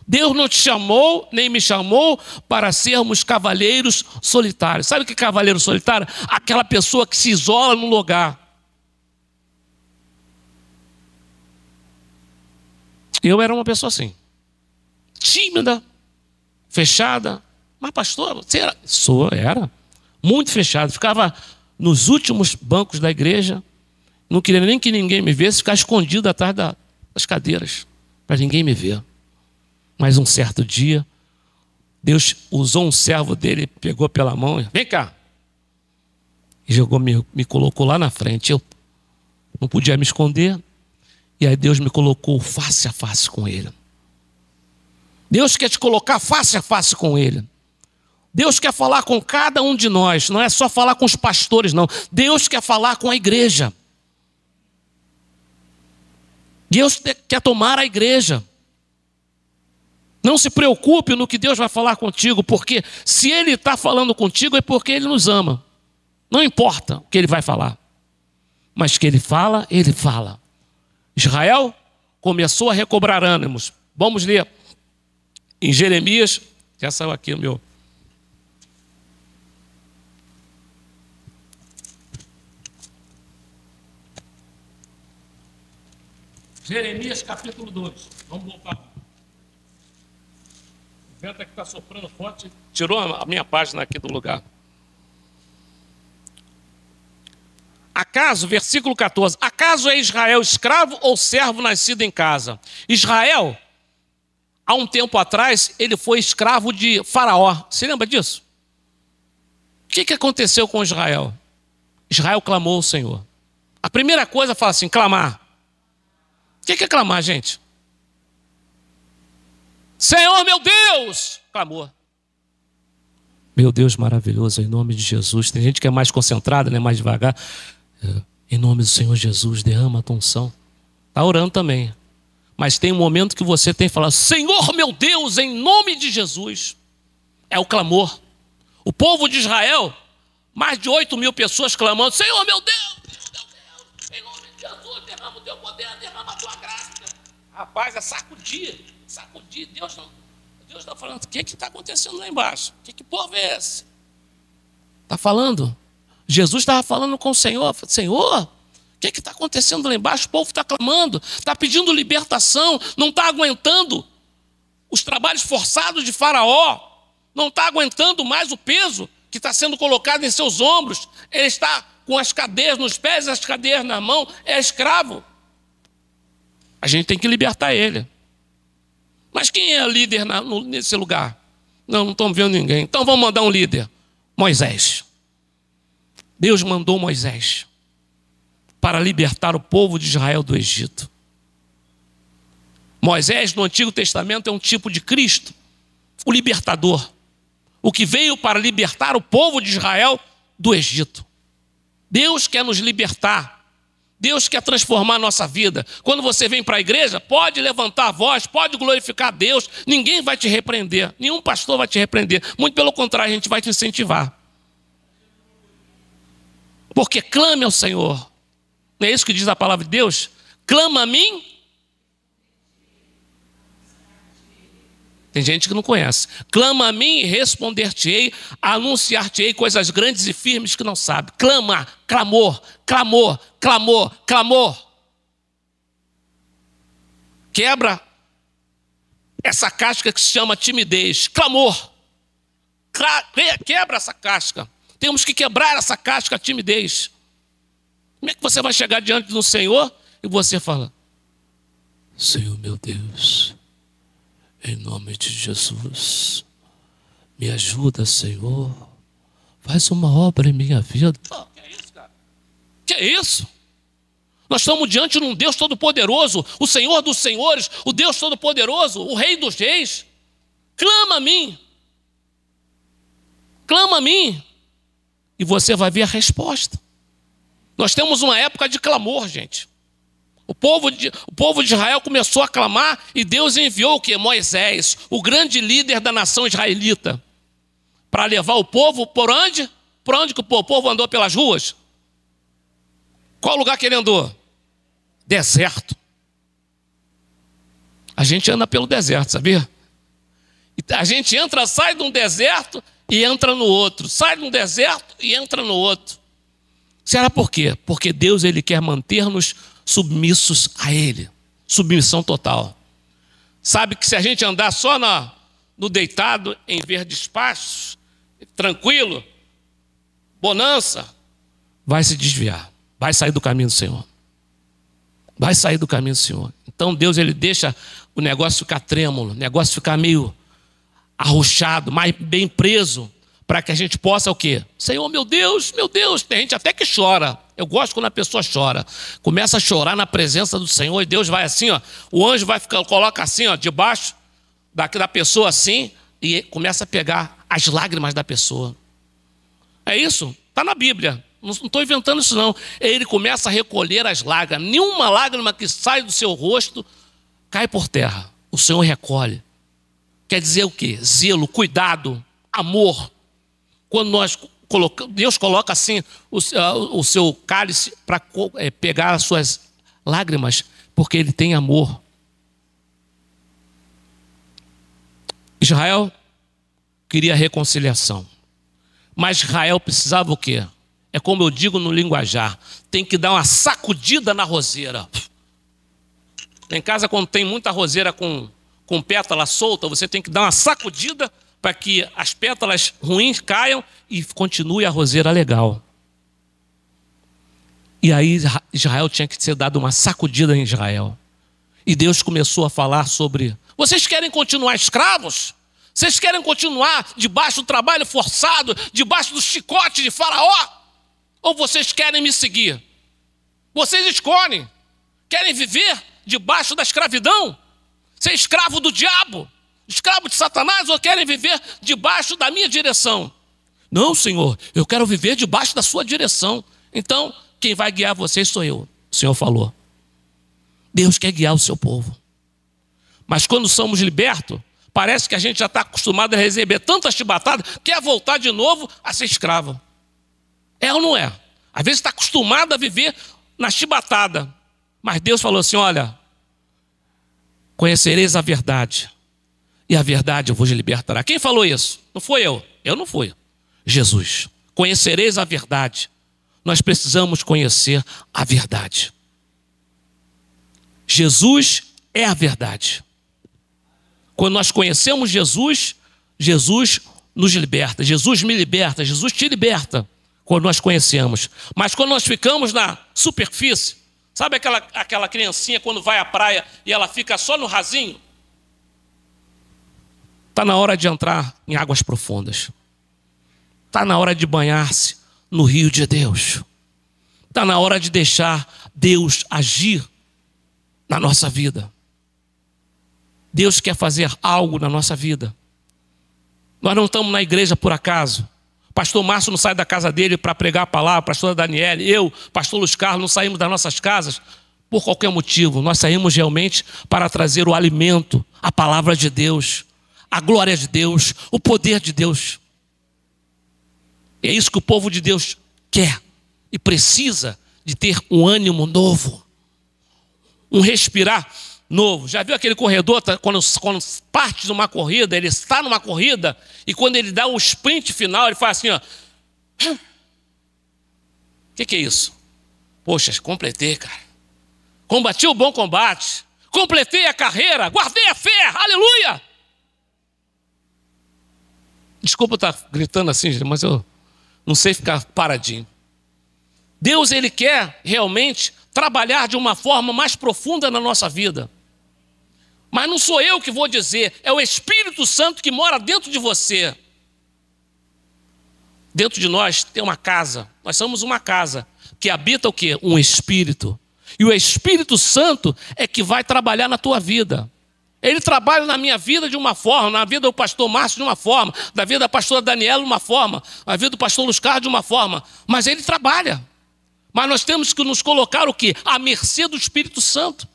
Deus não te chamou, nem me chamou para sermos cavaleiros solitários. Sabe o que é cavaleiro solitário? Aquela pessoa que se isola num lugar. Eu era uma pessoa assim. Tímida, fechada. Mas pastor, você era? Era. Muito fechado. Ficava nos últimos bancos da igreja. Não queria nem que ninguém me visse, ficar escondido atrás das cadeiras, para ninguém me ver. Mas um certo dia, Deus usou um servo dele, pegou pela mão, vem cá. E jogou, me colocou lá na frente. Eu não podia me esconder. E aí Deus me colocou face a face com ele. Deus quer te colocar face a face com ele. Deus quer falar com cada um de nós. Não é só falar com os pastores, não. Deus quer falar com a igreja. Deus quer tomar a igreja. Não se preocupe no que Deus vai falar contigo, porque se Ele está falando contigo é porque Ele nos ama. Não importa o que Ele vai falar, mas que Ele fala, Ele fala. Israel começou a recobrar ânimos. Vamos ler em Jeremias, já saiu aqui o meu. Jeremias capítulo 2. Vamos voltar. O vento aqui está soprando forte. Tirou a minha página aqui do lugar. Acaso, versículo 14. Acaso é Israel escravo ou servo nascido em casa? Israel, há um tempo atrás, ele foi escravo de Faraó. Você lembra disso? O que aconteceu com Israel? Israel clamou ao Senhor. A primeira coisa fala assim, clamar. O que é clamar, gente? Senhor, meu Deus! Clamou. Meu Deus maravilhoso, em nome de Jesus. Tem gente que é mais concentrada, né, mais devagar. Em nome do Senhor Jesus, derrama a tua unção. Está orando também. Mas tem um momento que você tem que falar, Senhor, meu Deus, em nome de Jesus. É o clamor. O povo de Israel, mais de 8.000 pessoas clamando, Senhor, meu Deus! Em nome de Jesus, derrama o teu poder, derrama a tua graça. Rapaz, é sacudir. Deus está falando, o que está acontecendo lá embaixo? Que povo é esse? Está falando. Jesus estava falando com o Senhor. Senhor, o que está acontecendo lá embaixo? O povo está clamando, está pedindo libertação, não está aguentando os trabalhos forçados de Faraó, não está aguentando mais o peso que está sendo colocado em seus ombros. Ele está com as cadeias nos pés, as cadeias na mão, é escravo. A gente tem que libertar ele. Mas quem é líder nesse lugar? Não estamos vendo ninguém. Então vamos mandar um líder. Moisés. Deus mandou Moisés para libertar o povo de Israel do Egito. Moisés, no Antigo Testamento, é um tipo de Cristo, o libertador. O que veio para libertar o povo de Israel do Egito. Deus quer nos libertar. Deus quer transformar a nossa vida. Quando você vem para a igreja, pode levantar a voz, pode glorificar a Deus. Ninguém vai te repreender. Nenhum pastor vai te repreender. Muito pelo contrário, a gente vai te incentivar. Porque clame ao Senhor. Não é isso que diz a palavra de Deus? Clama a mim. Tem gente que não conhece. Clama a mim e responder-te-ei, anunciar-te-ei coisas grandes e firmes que não sabe. Clama, clamor, clamor, clamor, clamor. Quebra essa casca que se chama timidez. Clamor. Quebra essa casca. Temos que quebrar essa casca, a timidez. Como é que você vai chegar diante do Senhor e você fala: Senhor meu Deus, em nome de Jesus, me ajuda, Senhor. Faz uma obra em minha vida. Oh, que é isso, cara? Que é isso? Nós estamos diante de um Deus Todo-Poderoso, o Senhor dos Senhores, o Deus Todo-Poderoso, o Rei dos Reis. Clama a mim. Clama a mim. E você vai ver a resposta. Nós temos uma época de clamor, gente. O povo de Israel começou a clamar e Deus enviou o quê? Moisés, o grande líder da nação israelita, para levar o povo por onde? Por onde que o povo andou pelas ruas? Qual lugar que ele andou? Deserto. A gente anda pelo deserto, sabia? A gente entra, sai de um deserto e entra no outro. Sai de um deserto e entra no outro. Será por quê? Porque Deus, ele quer manter-nos submissos a Ele. Submissão total. Sabe que se a gente andar só no deitado, em verdes pastos, tranquilo, bonança, vai se desviar. Vai sair do caminho do Senhor. Vai sair do caminho do Senhor. Então Deus, ele deixa o negócio ficar trêmulo, o negócio ficar meio arrochado, mais bem preso, para que a gente possa o quê? Senhor, meu Deus, tem gente até que chora. Eu gosto quando a pessoa chora. Começa a chorar na presença do Senhor e Deus vai assim, ó. O anjo vai ficar, coloca assim, ó, debaixo da pessoa assim e começa a pegar as lágrimas da pessoa. É isso? Está na Bíblia. Não estou inventando isso não. Ele começa a recolher as lágrimas. Nenhuma lágrima que sai do seu rosto cai por terra. O Senhor recolhe. Quer dizer o quê? Zelo, cuidado, amor. Quando Deus coloca assim o seu cálice para pegar as suas lágrimas, porque Ele tem amor. Israel queria reconciliação, mas Israel precisava o quê? É como eu digo no linguajar, tem que dar uma sacudida na roseira. Em casa, quando tem muita roseira com pétala solta, você tem que dar uma sacudida para que as pétalas ruins caiam e continue a roseira legal. E aí Israel tinha que ser dado uma sacudida em Israel. E Deus começou a falar sobre: vocês querem continuar escravos? Vocês querem continuar debaixo do trabalho forçado, debaixo do chicote de Faraó? Ou vocês querem me seguir? Vocês escolhem. Querem viver debaixo da escravidão? Ser escravo do diabo? Escravo de Satanás, ou querem viver debaixo da minha direção? Não, Senhor, eu quero viver debaixo da sua direção. Então, quem vai guiar vocês sou eu. O Senhor falou. Deus quer guiar o seu povo. Mas quando somos libertos, parece que a gente já está acostumado a receber tantas chibatadas, quer voltar de novo a ser escravo. É ou não é? Às vezes está acostumado a viver na chibatada. Mas Deus falou assim: olha, conhecereis a verdade, e a verdade eu vos libertará. Quem falou isso? Não foi eu. Eu não fui. Jesus. Conhecereis a verdade. Nós precisamos conhecer a verdade. Jesus é a verdade. Quando nós conhecemos Jesus, Jesus nos liberta. Jesus me liberta. Jesus te liberta. Quando nós conhecemos. Mas quando nós ficamos na superfície, Sabe aquela criancinha quando vai à praia e ela fica só no rasinho? Está na hora de entrar em águas profundas. Está na hora de banhar-se no rio de Deus. Está na hora de deixar Deus agir na nossa vida. Deus quer fazer algo na nossa vida. Nós não estamos na igreja por acaso. Pastor Márcio não sai da casa dele para pregar a palavra, pastora Daniele, eu, pastor Luiz Carlos, não saímos das nossas casas por qualquer motivo. Nós saímos realmente para trazer o alimento, a palavra de Deus, a glória de Deus, o poder de Deus. É isso que o povo de Deus quer e precisa, de ter um ânimo novo, um respirar novo. Já viu aquele corredor, quando parte de uma corrida, ele está numa corrida, e quando ele dá o sprint final, ele faz assim, ó. O que é isso? Poxa, completei, cara. Combati o bom combate, completei a carreira, guardei a fé, aleluia! Desculpa estar gritando assim, mas eu não sei ficar paradinho. Deus, Ele quer realmente trabalhar de uma forma mais profunda na nossa vida. Mas não sou eu que vou dizer, é o Espírito Santo que mora dentro de você. Dentro de nós tem uma casa, nós somos uma casa, que habita o quê? Um Espírito. E o Espírito Santo é que vai trabalhar na tua vida. Ele trabalha na minha vida de uma forma, na vida do pastor Márcio de uma forma, na vida da pastora Daniela de uma forma, na vida do pastor Luiz Carlos de uma forma, mas ele trabalha. Mas nós temos que nos colocar o quê? À mercê do Espírito Santo.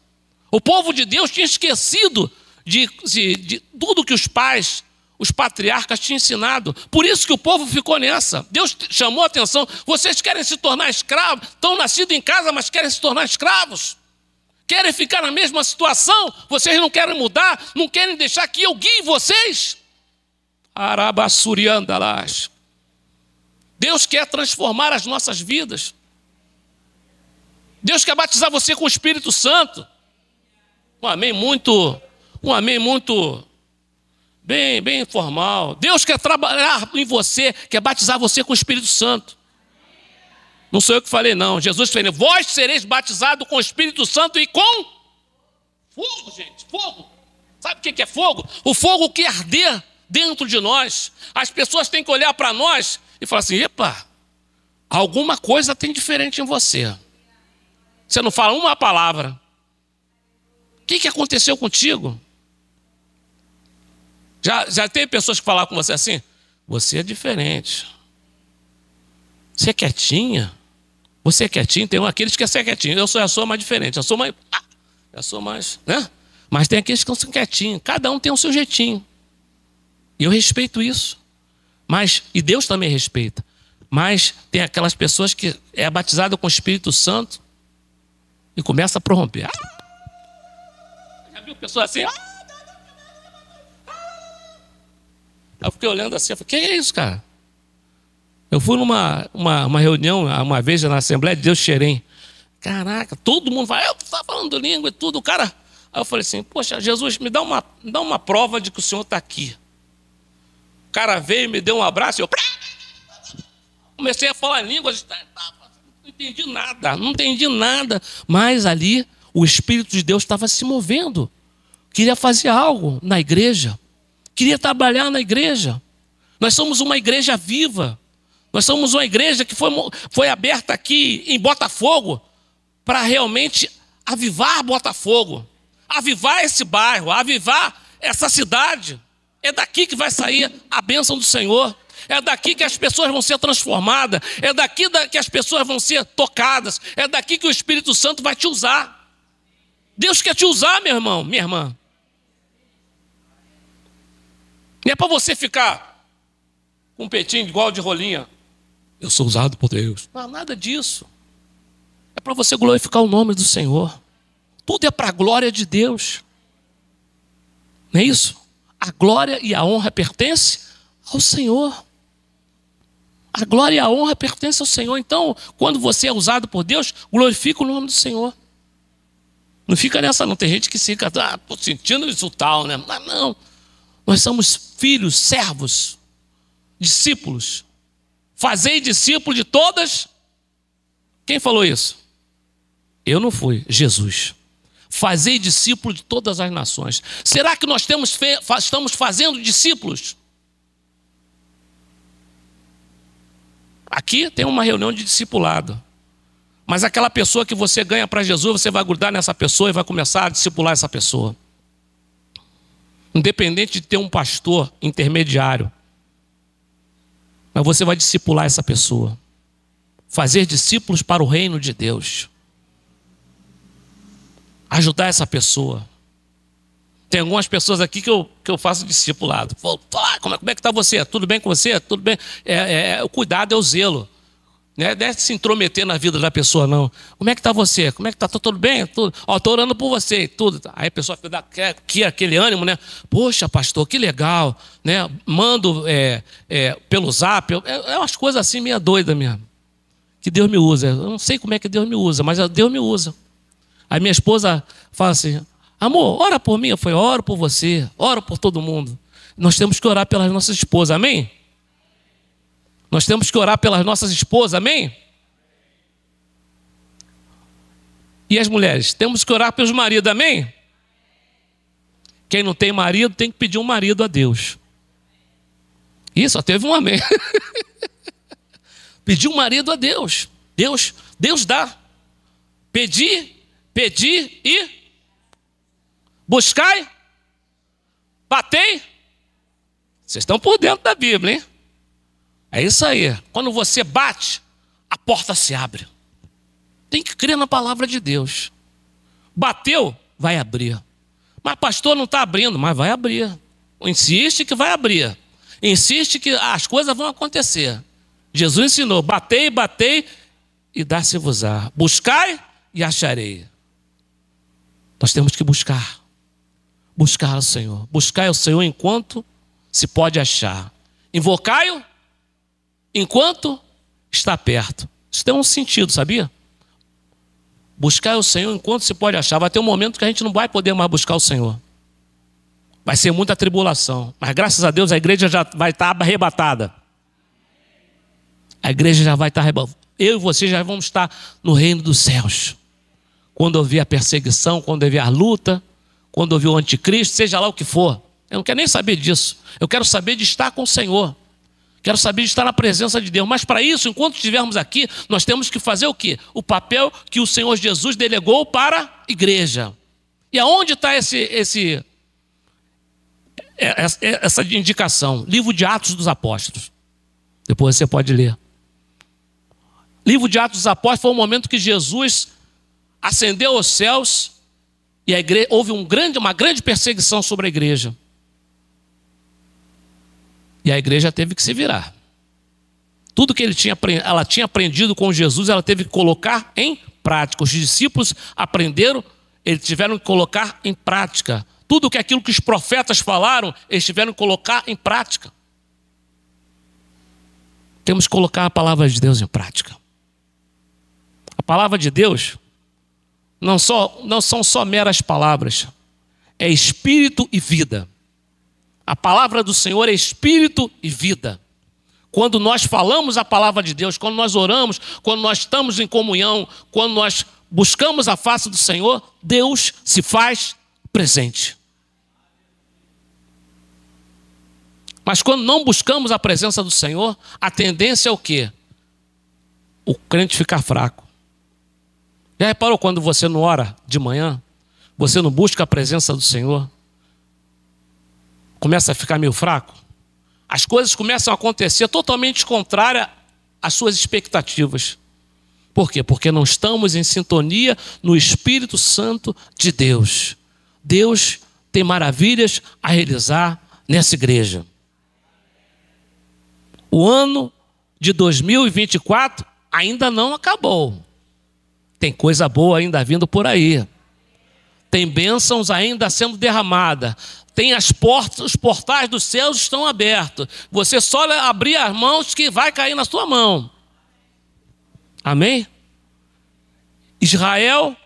O povo de Deus tinha esquecido de tudo que os pais, os patriarcas tinham ensinado. Por isso que o povo ficou nessa. Deus chamou a atenção. Vocês querem se tornar escravos? Estão nascidos em casa, mas querem se tornar escravos? Querem ficar na mesma situação? Vocês não querem mudar? Não querem deixar que eu guie vocês? Arabassuriandalás. Deus quer transformar as nossas vidas. Deus quer batizar você com o Espírito Santo. Um amém muito bem formal. Deus quer trabalhar em você, quer batizar você com o Espírito Santo. Não sou eu que falei, não. Jesus falou, vós sereis batizados com o Espírito Santo e com fogo, gente, fogo. Sabe o que é fogo? O fogo que arder dentro de nós. As pessoas têm que olhar para nós e falar assim, epa, alguma coisa tem diferente em você. Você não fala uma palavra. O que aconteceu contigo? Já teve pessoas que falaram com você assim? Você é diferente. Você é quietinha. Você é quietinho. Tem aqueles que querem ser quietinho. Eu sou mais diferente. Eu sou mais, né? Mas tem aqueles que são quietinhos. Cada um tem o seu jeitinho. E eu respeito isso. E Deus também respeita. Mas tem aquelas pessoas que é batizada com o Espírito Santo e começa a prorromper. Já viu pessoa assim? Aí eu fiquei olhando assim, eu falei, que é isso, cara? Eu fui numa reunião, uma vez na Assembleia de Deus Xerém. Caraca, todo mundo vai, eu estou falando língua e tudo, o cara. Aí eu falei assim, poxa, Jesus, me dá uma prova de que o Senhor está aqui. O cara veio, me deu um abraço e eu comecei a falar línguas, não entendi nada. Mas ali o Espírito de Deus estava se movendo. Queria fazer algo na igreja. Queria trabalhar na igreja. Nós somos uma igreja viva. Nós somos uma igreja que foi aberta aqui em Botafogo para realmente avivar Botafogo. Avivar esse bairro, avivar essa cidade. É daqui que vai sair a bênção do Senhor. É daqui que as pessoas vão ser transformadas. É daqui que as pessoas vão ser tocadas. É daqui que o Espírito Santo vai te usar. Deus quer te usar, meu irmão, minha irmã. Não é para você ficar com um peitinho igual de rolinha. Eu sou usado por Deus. Não, nada disso. É para você glorificar o nome do Senhor. Tudo é para a glória de Deus. Não é isso? A glória e a honra pertencem ao Senhor. A glória e a honra pertencem ao Senhor. Então, quando você é usado por Deus, glorifica o nome do Senhor. Não fica nessa, não. Tem gente que fica, sentindo isso tal, né? Mas não. Nós somos filhos, servos, discípulos. Fazei discípulos de todas. Quem falou isso? Eu não fui, Jesus. Fazei discípulos de todas as nações. Será que nós estamos fazendo discípulos? Aqui tem uma reunião de discipulado. Mas aquela pessoa que você ganha para Jesus, você vai grudar nessa pessoa e vai começar a discipular essa pessoa. Independente de ter um pastor intermediário. Mas você vai discipular essa pessoa. Fazer discípulos para o reino de Deus. Ajudar essa pessoa. Tem algumas pessoas aqui que eu faço discipulado. Como é que está você? Tudo bem com você? Tudo bem? O cuidado é o zelo. Não é se intrometer na vida da pessoa, não. Como é que está você? Como é que está? Tudo bem? Tudo. Estou orando por você e tudo. Aí a pessoa fica aquele ânimo, né? Poxa, pastor, que legal. Né? Mando pelo zap. É umas coisas assim meio doidas mesmo. Que Deus me usa. Eu não sei como é que Deus me usa, mas Deus me usa. Aí minha esposa fala assim, amor, ora por mim. Eu falei, oro por você, oro por todo mundo. Nós temos que orar pelas nossas esposas, amém? Nós temos que orar pelas nossas esposas, amém? E as mulheres? Temos que orar pelos maridos, amém? Quem não tem marido tem que pedir um marido a Deus. Ih, só teve um amém. Pedir um marido a Deus. Deus dá. Pedir e buscai, batei. Vocês estão por dentro da Bíblia, hein? É isso aí. Quando você bate, a porta se abre. Tem que crer na palavra de Deus. Bateu, vai abrir. Mas pastor, não está abrindo, mas vai abrir. Insiste que vai abrir. Insiste que as coisas vão acontecer. Jesus ensinou, batei e dá-se-vos-á. Buscai e acharei. Nós temos que buscar o Senhor. Buscai o Senhor enquanto se pode achar. Invocai-o enquanto está perto. Isso tem um sentido, sabia? Buscar o Senhor enquanto se pode achar. Vai ter um momento que a gente não vai poder mais buscar o Senhor. Vai ser muita tribulação. Mas graças a Deus a igreja já vai estar arrebatada. A igreja já vai estar arrebatada. Eu e você já vamos estar no reino dos céus. Quando houver a perseguição, quando houver a luta, quando houver o anticristo, seja lá o que for. Eu não quero nem saber disso. Eu quero saber de estar com o Senhor. Quero saber de estar na presença de Deus. Mas para isso, enquanto estivermos aqui, nós temos que fazer o quê? O papel que o Senhor Jesus delegou para a igreja. E aonde está essa indicação? Livro de Atos dos Apóstolos. Depois você pode ler. Livro de Atos dos Apóstolos foi o momento que Jesus ascendeu aos céus e houve uma grande perseguição sobre a igreja. E a igreja teve que se virar. Tudo que ela tinha aprendido com Jesus, ela teve que colocar em prática. Os discípulos aprenderam, eles tiveram que colocar em prática. Tudo aquilo que os profetas falaram, eles tiveram que colocar em prática. Temos que colocar a palavra de Deus em prática. A palavra de Deus não são só meras palavras. É espírito e vida. A palavra do Senhor é espírito e vida. Quando nós falamos a palavra de Deus, quando nós oramos, quando nós estamos em comunhão, quando nós buscamos a face do Senhor, Deus se faz presente. Mas quando não buscamos a presença do Senhor, a tendência é o quê? O crente ficar fraco. Já reparou quando você não ora de manhã? Você não busca a presença do Senhor? Começa a ficar meio fraco? As coisas começam a acontecer totalmente contrárias às suas expectativas. Por quê? Porque não estamos em sintonia no Espírito Santo de Deus. Deus tem maravilhas a realizar nessa igreja. O ano de 2024 ainda não acabou. Tem coisa boa ainda vindo por aí. Tem bênçãos ainda sendo derramadas. Tem as portas, os portais dos céus estão abertos. Você só abrir as mãos que vai cair na sua mão. Amém? Israel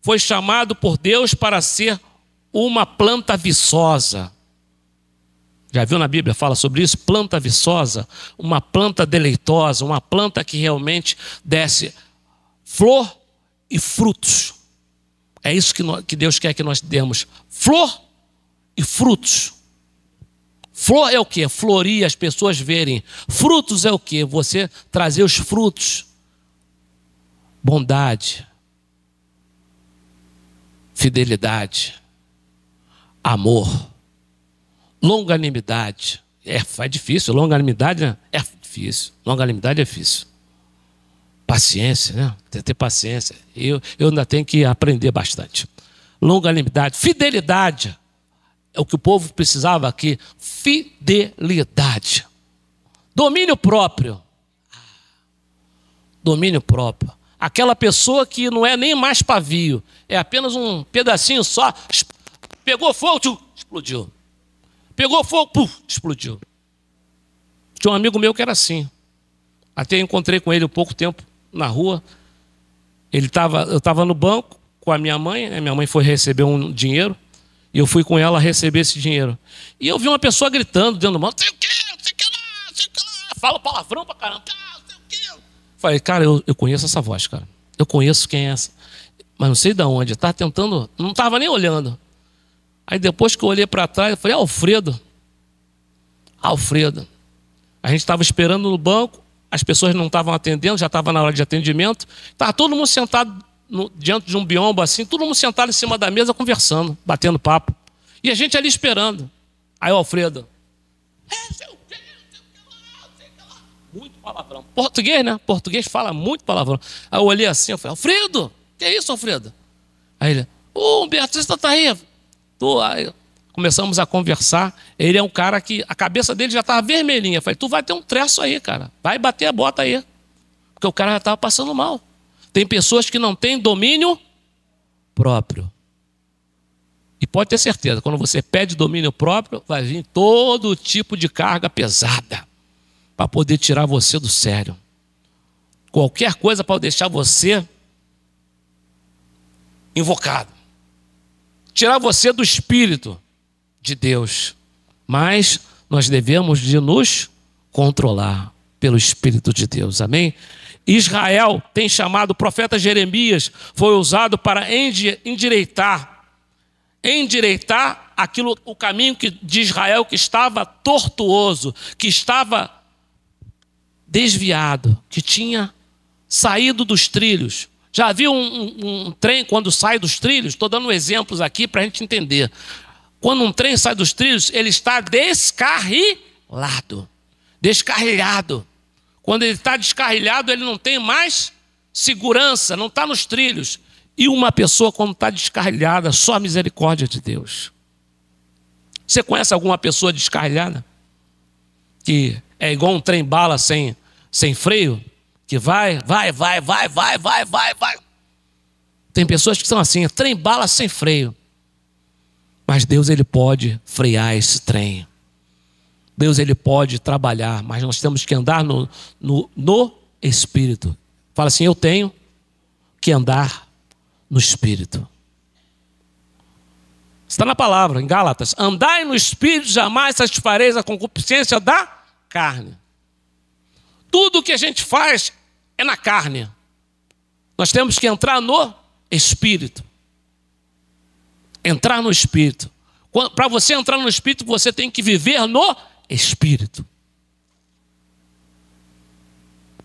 foi chamado por Deus para ser uma planta viçosa. Já viu na Bíblia, fala sobre isso? Planta viçosa, uma planta deleitosa, uma planta que realmente desce flor e frutos. É isso que Deus quer que nós demos. Flor e frutos. Flor é o quê? Florir, as pessoas verem. Frutos é o quê? Você trazer os frutos. Bondade, fidelidade, amor, longanimidade. É difícil, longanimidade, né? É difícil. Longanimidade é difícil. Paciência, né? Tem que ter paciência. Eu ainda tenho que aprender bastante. Longanimidade, fidelidade. É o que o povo precisava aqui. Fidelidade. Domínio próprio. Domínio próprio. Aquela pessoa que não é nem mais pavio. É apenas um pedacinho só. Pegou fogo, explodiu. Pegou fogo, puf, explodiu. Tinha um amigo meu que era assim. Até encontrei com ele há pouco tempo na rua. Eu estava no banco com a minha mãe. Né? Minha mãe foi receber um dinheiro. E eu fui com ela receber esse dinheiro. E eu vi uma pessoa gritando dentro do banco. Sei o quê, sei o que lá, sei o que lá. Fala palavrão pra caramba. Sei o quê. Falei, cara, eu conheço essa voz, cara. Eu conheço quem é essa. Mas não sei de onde. Estava tentando, não estava nem olhando. Aí depois que eu olhei para trás, eu falei, Alfredo. Alfredo. A gente estava esperando no banco, as pessoas não estavam atendendo, já estava na hora de atendimento. Estava todo mundo sentado diante de um biombo assim, todo mundo sentado em cima da mesa conversando, batendo papo. E a gente ali esperando. Aí o Alfredo. Sei o que lá. Muito palavrão. Português, né? Português fala muito palavrão. Aí eu olhei assim, eu falei, Alfredo, que é isso, Alfredo? Aí ele, Humberto, você está aí? Aí começamos a conversar. Ele é um cara que a cabeça dele já estava vermelhinha. Eu falei, tu vai ter um treço aí, cara. Vai bater a bota aí. Porque o cara já estava passando mal. Tem pessoas que não têm domínio próprio. E pode ter certeza, quando você pede domínio próprio, vai vir todo tipo de carga pesada para poder tirar você do sério. Qualquer coisa para deixar você invocado. Tirar você do Espírito de Deus. Mas nós devemos de nos controlar pelo Espírito de Deus. Amém? Israel tem chamado o profeta Jeremias, foi usado para endireitar o caminho de Israel que estava tortuoso, que estava desviado, que tinha saído dos trilhos. Já viu um trem quando sai dos trilhos? Estou dando exemplos aqui para a gente entender. Quando um trem sai dos trilhos, ele está descarrilhado. Quando ele está descarrilhado, ele não tem mais segurança, não está nos trilhos. E uma pessoa, quando está descarrilhada, só a misericórdia de Deus. Você conhece alguma pessoa descarrilhada? Que é igual um trem-bala sem freio? Que vai. Tem pessoas que são assim, trem-bala sem freio. Mas Deus, ele pode frear esse trem. Deus, ele pode trabalhar, mas nós temos que andar no Espírito. Fala assim, eu tenho que andar no Espírito. Está na palavra, em Gálatas. Andai no Espírito, jamais satisfareis a concupiscência da carne. Tudo o que a gente faz é na carne. Nós temos que entrar no Espírito. Entrar no Espírito. Para você entrar no Espírito, você tem que viver no Espírito.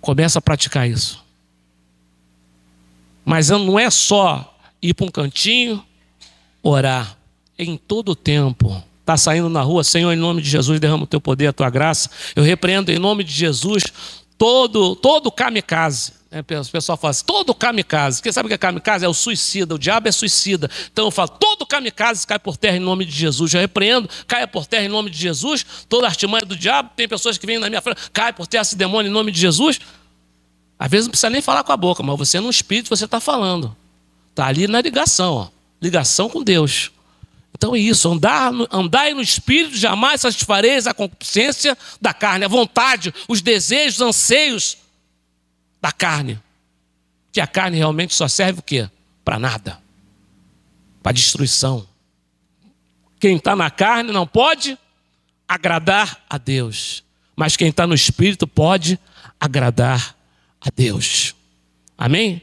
Começa a praticar isso. Mas não é só ir para um cantinho, orar. Em todo o tempo. Está saindo na rua, Senhor, em nome de Jesus, derrama o teu poder, a tua graça. Eu repreendo em nome de Jesus todo kamikaze. O pessoal fala assim, todo kamikaze. Quem sabe o que é kamikaze? É o suicida, o diabo é suicida. Então eu falo, todo kamikaze cai por terra em nome de Jesus. Eu repreendo, caia por terra em nome de Jesus. Toda artimanha do diabo, tem pessoas que vêm na minha frente, cai por terra esse demônio em nome de Jesus. Às vezes não precisa nem falar com a boca, mas você no espírito você está falando. Está ali na ligação, ó. Ligação com Deus. Então é isso, andai no Espírito, jamais satisfareis a concupiscência da carne, a vontade, os desejos, os anseios da carne. Que a carne realmente só serve o quê? Para nada. Para destruição. Quem está na carne não pode agradar a Deus. Mas quem está no Espírito pode agradar a Deus. Amém?